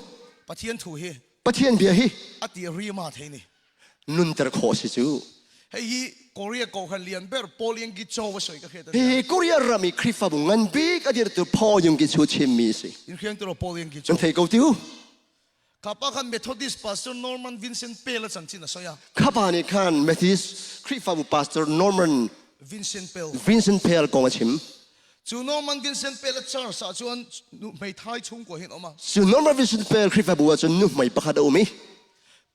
ปะเทียนถูเฮ ปะเทียนเบียร์ฮี อะตีรีมาเทนี่ นุนเตอร์โคสิจู เฮ้ยเกาหลีก็ขันเลียนเบอร์โปลียงกิจโจวสวยก็แค่ตัว เฮ้กูเรียรามีคริฟาบุงันบิกอดีตตัวพ่อยังกิจชูชิมมีสิ อินเคียงตัวโปลียงกิจโจ จนเทกูติว ข้าพเจ้าเมทอดิสพาสเตอร์นอร์มันวินเซนต์เปลสันจินะสวย ข้าพเจ้าขันเมทิสคริฟาบุพาสเตอร์นอร์แมน วินเซนต์เปล วินเซนต์เพลกองชิม จูนอร์มันวินเซนต์เปลชาร์สจวนไม่ท้ายชุ่มกว่าเห็นออกมา ส่วนนอร์แมนวินเซนต์เพลคริฟาบุว่าจนนุ่มไม่ประคัดเอาไหม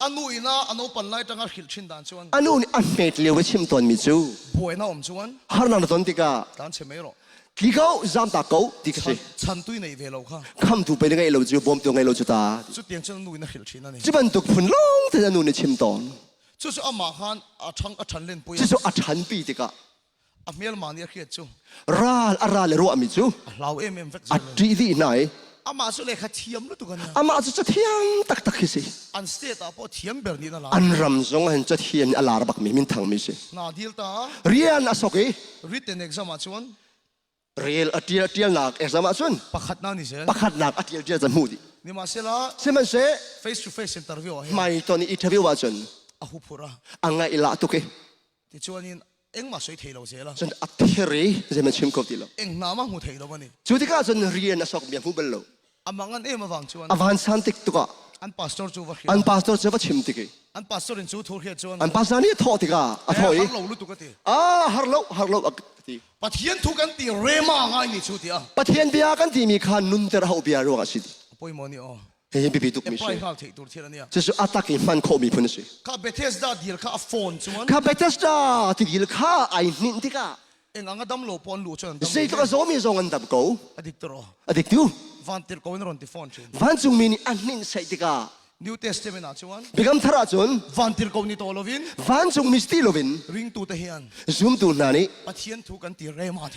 อันนู้นนะอันนู้นปันไล่ตั้งแต่หิลชินดานชวน อันนู้นอันเมทเลี้ยวชิมตอนมิจู บวยน่าอมชวน ฮาร์นันตอนติกา ตานเชไม่หรอก ที่เขาจำตาเขาที่เขา ฉันตุยในเวลาค่ะ คำถูกไปยังไงเราจะบอมตัวไงเราจะตา สุดเตียงฉันนู้นนะหิลชินนั่นเอง จะเป็นตุกพุ่นลงแต่จะนู่นชิมตอน จู่ๆอามาฮันอาชังอาชันเล่นปุย จะสู้อัชันปีติกา อาเมลมาเนี่ยเครียดจู่ ราลอาราเลรัวมิจู เราเอ็มเฟก อั ซ์ ดดีดีไหน อามาสุดเลยขัดเทียมรู้ตัวกันเนี่ย อามาจะเทียมตักตักสิ อันสเตตอาพอเทียมแบบนี้นั่นแหละ อันรำซงหันจะเทียนอาลาบักมีมินทังมิสิ นาดีลตา เรียนอสกี ริดเอ็นเอ็กซ์มาชวน เรียลอเทียนักเอ็กซ์มาส่วน ปักขัดนั่นนี่เสีย ปักขัดนักอเทียจะมูดี นี่มาเสียละ เสมันเส face to face interview อ่ะ ไม่ตอนนี้อินเทอร์วิวว่าจน อาหุพุระ อังไงละตุก ที่ชวนนี่เอ็งมาสวยเทเราเสียละ จนอัเทียรีจะมันชิมกบดีแล้ว เอ็งน้ามาหูเทเราวันนี้ จุดที่ก้าจนเรียนอสกเบียผู้เบลโล อามังอันเอ็มมาฟังชวน อวันสันติกตุกะ อันพาสตอร์จูว่า อันพาสตอร์จะว่าชิมติก อันพาสตอร์อินจูทูเขียนชวน อันพาสตอร์นี่ทอติกะอะทอย เรารู้ตัวกันที ฮาร์โลฮาร์โลอักตี ปะเทียนทุกันตีเรมาง่ายนี่ชุดที่อ่ะ ปะเทียนเบียกันที่มีขันนุนเตอร์เฮาเบียรัวกันสิ ปอยมอนี่อ๋อ เฮ้ยพี่ตุก เอ็ม มิ ไป สิ ข้าวเทตัวเทียนนี่อ่ะ จะสู้อัตตักมันโคมีพุนสิ ข้าเบเทสดาดีลข้าโฟนชวน ข้าเบตสตาที่กิลข้าไอ้นินติกะ เอ็งอังกดำโลปอนลูชวน เสียตัวโซมีซงอันดับกู อดีตรอ อดีตดู วันติร์กวินรอนที่โฟนชวน วันจุงมีนี่อันนินใส่ติกะ นิวเทสเตเมนต์ชวน บิกมทราจุน วันติร์กวินตัวลวิน วันจุงมิสติโลวิน ริงตูเทียน ซุมตูนานี่ ปะเทียนทุกันตีเรมาเท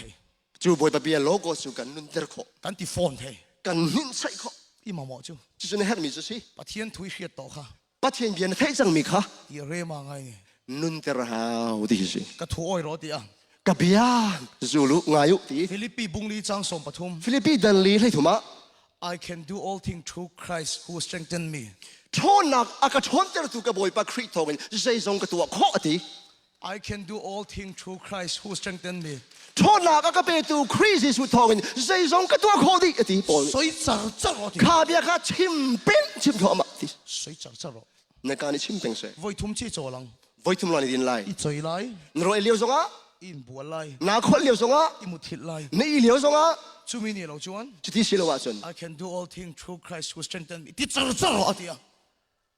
จูบอยปะเบียโลโก้สุกันนุนเตอร์โค กันตีโฟนเท กันนินใส่โค อีมาหมอจู จะสู้ในเฮร์มิจุสิ ปะเทียนทุยเขียดต่อค่ะ ปะเทียนเบียนเทจังมีค่ะ ตีเรมาง่ายนี่ นุนเตอร์ฮาวดิสิ กระทูอ้อยรอตีอ่ะ กับเบียจูลุงายุตี ฟิลิปปีบุงลีจังสมปทุม ฟิลิปปินส์ดันลีให้ถูกมะ I can do all things through Christ who strengthen me ชนนักอากาศชนเตอร์ตุกบอยปะคริสโตกันจะใส่ซงกตัวข้อตี I can do all things through Christ who strengthen me ชนนักอากาศเป็นตัวคริสต์สุดทองกันจะใส่ซงกตัวข้อตีตีบอล 所以จังจังรอตี ข้าเบียข้าชิมเป็นชิมทอมาตี 所以จังจังรอ ในการชิมเป็นเส ไว้ทุ่มที่จ่อลัง ไว้ทุ่มลานิดินไล อีใจไล่ นรอยเลี้ยวซงอ่ะ อินบัวไล่ นาคนเลี้ยวซงอ่ะ อีมุทิไล่ ในเลี้ยวซงอ่ะ ชูมินี่เราจวน จุดที่สิลวาจน I can do all things through Christ who strengthen me ที่จังจังรอตีอ่ะ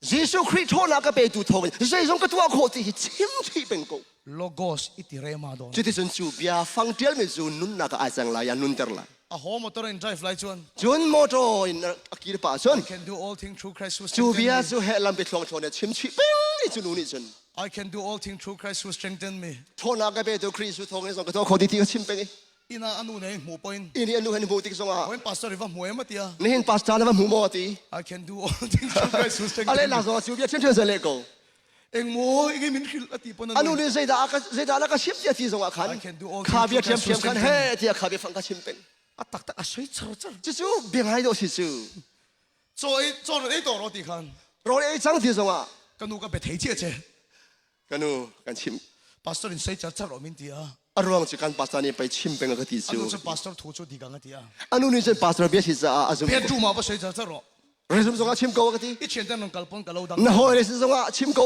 เยซูคริสต์ชนนักอากาศเป็นตัวทองกันจะใส่ซงกตัวข้อตีชิมที่เป็นกู Logos อิติเรมาดอน จุดที่สุนจูเบียฟังเดียลมิจูนุนนักอาจังลายนุนเตอร์ลา อะโฮมอเตอร์อินไดฟ์ไล่จวน จุนโมโตอินอากิรปาชน I can do all things through Christ who จูเบีย strengthen me จูเฮลัมเปิดลองชนเนี่ยชิมชิเป็นนี่จุนูนี่จน I can do all things through Christ who strengthen me ชนนักอากาศเป็นตัวคริสต์ทองกันซงกตัวข้อตีที่ชิมเป็น อินาอันนู้นเนี่ยหมู่ปอยน์ อินี่อนุหันบูติกซงอ่ะ เว้นพาสตอร์ริฟังหวยมาตีอ่ะ นี่เห็นพาสต้าแล้วมันหูมอตี I can do all things through Christ who อะไร strengthen ล่ะ me ซอจูเบียเช่นเช่นเสเลโก เอ็งโม่เอ็งมินขิลอติปนัน อันนู้นเซดาอากาเซดาแล้วก็ชิมเสียทีซงอ่ะขัน I can do all ข้า things เบีย through เทียม Christ เทีย who มกัน strengthen เฮ้ me ที่ข้าเบียฟังก็ชิมเป็น อะตักตักอะสวยจังจัง จู่ๆเบียงให้ดูสิจู่ 做人多罗地看， รอไอ้จังที่ซงอ่ะ 跟นู个被推荐者， กันนู้กันชิม 把所人谁家在罗面地啊？ อารมณ์จะการพาสต้านี่ไปชิมเป็นก็ที่ 啊， จู่ นู是把所突出地方个地啊， อันนู้นนี่จะพาสต้าเบียสิจ้าอาจุม 别住嘛，不谁家在罗， เรื่องซงอ่ะชิมก็ก็ที่ 一千多人搞本搞老当， น่าหัวเลยซงอ่ะชิมก็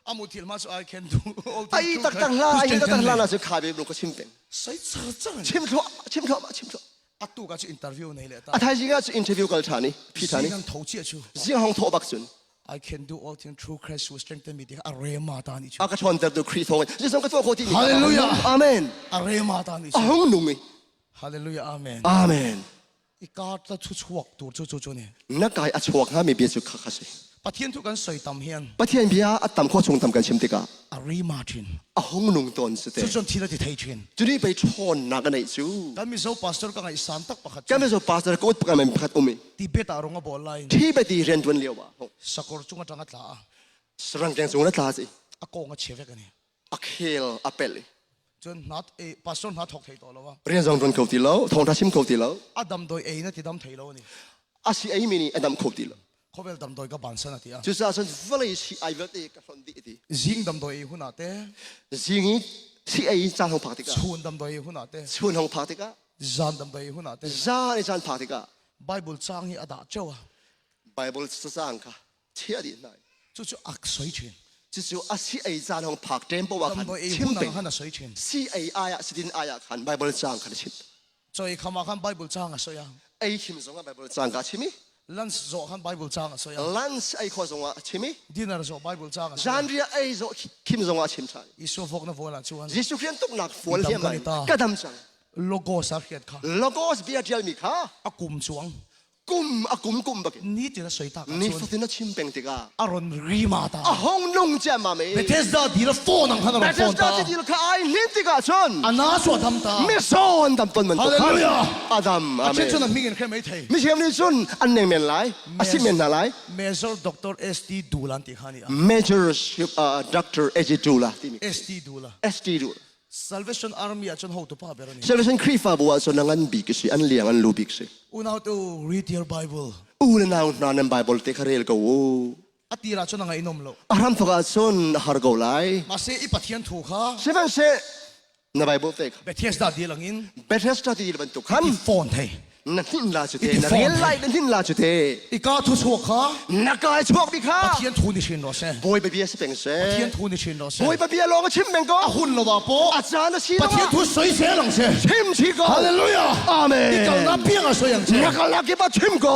阿木提嘛说 I can do all ไอ้ things ตัก through ตักล่า Christ ไอ้ who ตักตัก strengthen ล่า me น่ะจะข้าเบียรู้ก็ชิมเป็น 谁在这？ ชิมทั่วชิมทั่วมาชิมทั่ว อัตุก็จะอินเตอร์วิวในเลยตา อาทายจิงก็จะอินเทอร์วิวกันท่านี่พี่ท่านี่ สิ่งทาวเจียชู จิงห้องโทรบักซุน I can do all things through Christ who strengthens me อาเรมาตานี่ชู อากาชอนเตอร์ดูคริสโตจิงส่งกระตัวโคตินี่ ฮาเลลูยา อาเมน อาเรมาตานี่ อา ชู ห้องนุ่ง ฮาเลลูยาอาเมน อาเมน อีกาตะชุชวกตัวจู่ๆเนี่ย นักกายอชวกฮามีเบียจุขคัส ปะเทียนทุกกันสวยต่ำเฮียน ปะเทียนเบียอัตตำข้อชงตำกันชิมติกา อารีมาทิน อาห้องนุ่งตอนสุดเต จู่ๆที่เราจะไทยชิน จุนี่ไปชนนักกันไหนจู กันมีเจ้าพาสเตอร์ก็ไงสันตักปะขัด แกไม่ชอบพาสเตอร์ก็อุดปกันไม่พัดอุมิ ที่เบตอารมณ์บอลไลน์ ที่ไปตีเรียนจวนเลียววะ สักคนจุงกันจังกัดละ สรังแกงสูงนัดตาสิ อากงก็เชื่อกันเนี่ย อาเคลอาเปล จนนัดพาสเตอร์นัดถกไทยตัวแล้ววะ เรียนจงตนเขาตีแล้วทองทัชิมเขาตีแล้ว อดัมโดยนะที่ดัมไทยแล้วนี่ อาชีไอมินีอดัมเขาตีแล้ว เขาเป็นดัมโดยกับบานสันที่อ่ะ 就是啊，是为了是爱要的个兄弟的， ยิงดัมโดยหุ่นอาเต้ 是你是爱站红拍的个， ชูนดัมโดยหุ่นอาเต้ 穿红拍的个， จานดัมโดยหุ่นอาเต้ 啥的站拍的个 ไบเบิลจ้างนี่อดาเจ้าอ่ะ ，Bible 是啥个？切的来， จู่ๆอักสวยชิน 就是啊是爱站红拍点不话 ดัม 看 โดย 清 หุ่น 白 อ่ะ，ฮันน่ะสวยชิน 是爱爱呀，是din爱呀看 Bible 站看得清， จอยคำว่าขันไบเบิลจ้างอ่ะสวยอ่ะ 爱轻松啊 Bible 站个清咪， ลันส์โจขันไบเบิลจ้างอ่ะสวยอ่ะ 咱是爱宽松啊清咪， ดินาร์โจไบเบิลจ้างอ่ะ 咱这爱做轻松啊清菜， อิสุฟกนะโวลาชวน 耶稣基督拿佛了天来，个他们讲， โลโก้สักเขียนค่ะ Logos biar dia mikha, อากุมจวง kum bagi. นี่จะสวยตากัน Ni ชวน futina chimpeng tiga. อารอนรีมาตา Ahong nung jama me. เบเทสดาดีละโฟนังฮันเราโฟน Betes ตา dati dil ka ay nintiga chon. อันน่าสวดทำตา Mison dam ton man to. Hallelujah. Adam อาเช่นชวน amen. มีเงินแค่ไม่ไทย Mi siam ni chon an neng men lai. Asim men na lai. เมเจอร์ด็อกเตอร์เอสตีดูลันติฮานี่ Major Dr. Ejitula timi. เอสตีดูละ ST du. Salvation Army อาจนหูตัวป้าเบรนี่ Salvation krifa buwa so nangan bigsi an liang an lubigsi. อุณาตัว read your Bible Ula na nan Bible te karel ko. อติราชนงไงนมโล Aram to ka chon har go lai. มาเสียอีปัทยันถูกค่ะ Seven se na Bible te. เบเทสดาดีหลังอิน Betes dati dil bantuk kan. อีโฟนไทย Natin la chute, Iti na phone. real light natin la chute. อีกาทุสวกค่ะ Nakay chuak bi ปั kha. ทยันถูนิชินโรเซ่ Boy baby sa peng ปัทยัน se. ถูนิชินโรเซ่ Boy baby lo chim beng ko. หุ่นละวะโป Acha na si ปัทยัน lo. ถูสวยเสียหลังเซ่ Chim chi ko. ฮาเลลูยา Amen. อีกาหน้าเพียงอ่ะสวยอย่างเซ่ Nakalaki ba chim ko.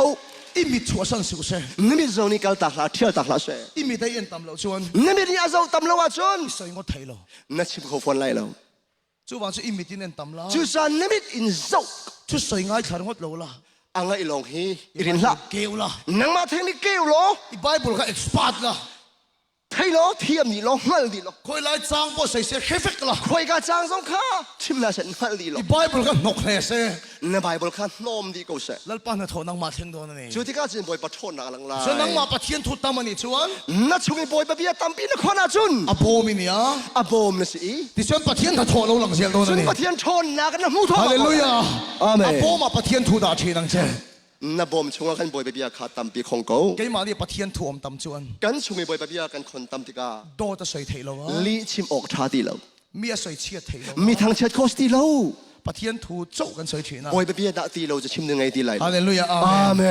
อีมิชัวสันสิวเซ่ Nimi zoni kal takla thial takla se. อีมิได้ยินตำเหล่าชวน Nimi ni azau tam lo wa chon. สวยงดไทยเหล่า Na chim ko fon lai lo. จู่วันจู่อีมิที่เน้นตำละ Chu sa nimi in zau. จู่สวยง่ายขนาดงดเหล่าละ Anga ilong hi irin la. เกลละ Nang ma theng ni keu lo. อีไบเบิลก็เอ็กซ์พาร์ตละ Thai lo thiam ni lo ngal di lo. คอยไล่จ้างบ่ใส่เสียเฮฟเฟกละ Khoi ka chang song kha. Chim na sen ngal di lo. อีไบเบิลก็นกแห่เซ่ Na Bible kha nom di ko se. แล้วป้าเนี่ยโทรนังมาเทงโดนนี่ Chu ti ka chin boy pa thon na lang la. ส่วนนังมาปัทยันถูกตามมันนี่ชวน Na chungi boy pa bia tampi na khona chun. อาโบมินี่อ่ะ Abom na si. ที่ส่วนปัทยันถ้าโทรเราหลังเสียงโดน Chun นี่ pa thian thon na kan mu tho. ฮาเลลูยา Amen. อาโบมาปัทยันถูกด่าชีนังเซ่ Na bom chunga kan boy pa bia kha tampi khong ko. เกี่ยมาเนี่ยปัทยันถูกตามชวน Kan chungi boy pa bia kan khon tamti ka. โดจะสวยไทยแล้ววะ Li chim ok tha di lo. มีสวยเชียไทยแล้ว Mi thang chet khos ti lo. ปัทยันถูกโจกันสวยชีนะ Boy pa bia da ti lo cha chim ngai ti lai. ฮาเลลูยาอาเม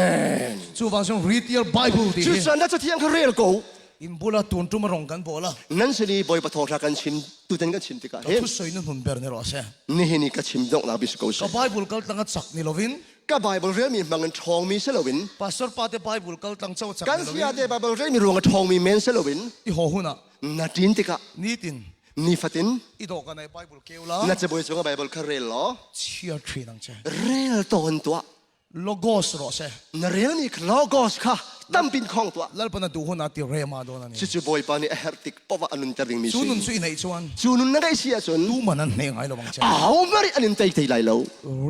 น Amen. จู่วันช่วง read your Bible ดี Chu san da cha thiang kha rel ko. อินบุลาตุนจุมารองกันโบละ Nan se ni boy pa thong tha kan chim tu ten kan chim ti ka. ทุสวยนั่นหุ่นเบอร์เนรอเซ่ Ni hi ni ka chim dong la bis ko ก็ se. ไบเบิลก็ตั้งจักนี่ลวิน Ka Bible re mi mangan thong mi se lovin. พาสเตอร์ปาเตไบเบิลก็ตั้งเจ้าจัก Kan นี่ลวิ sia น de Bible re mi ruang thong mi men se lovin. อีโหหุนะ Na tin ti ka. นี่ติน Ni fatin. อีดอกกันในไบเบิลเกลละ Na che boy chunga Bible kha rel lo. เชียร์ทรีนังเซ่ Rel ton tua. โลโกสรอเซ่ Na rel ni logos kha. Tam pin khong tua. แล้วปนัดดูหุนะที่เรมาโดนนี่ Chu boy pa ni hertik pova anun tering mi ซูนุน si. สุยในชวน Chunun na kai sia chun. ดูมันนั่นเองไงระวังเซ่ Aw mari anin tai tai lai lo.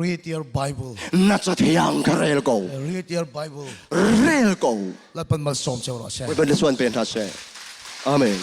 read your Bible Na cha thiang kha rel ko. read your Bible Rel ko. แล้วปนมาสมเจ้ารอเซ่ Boy pa ni suan pen tha se. Amen.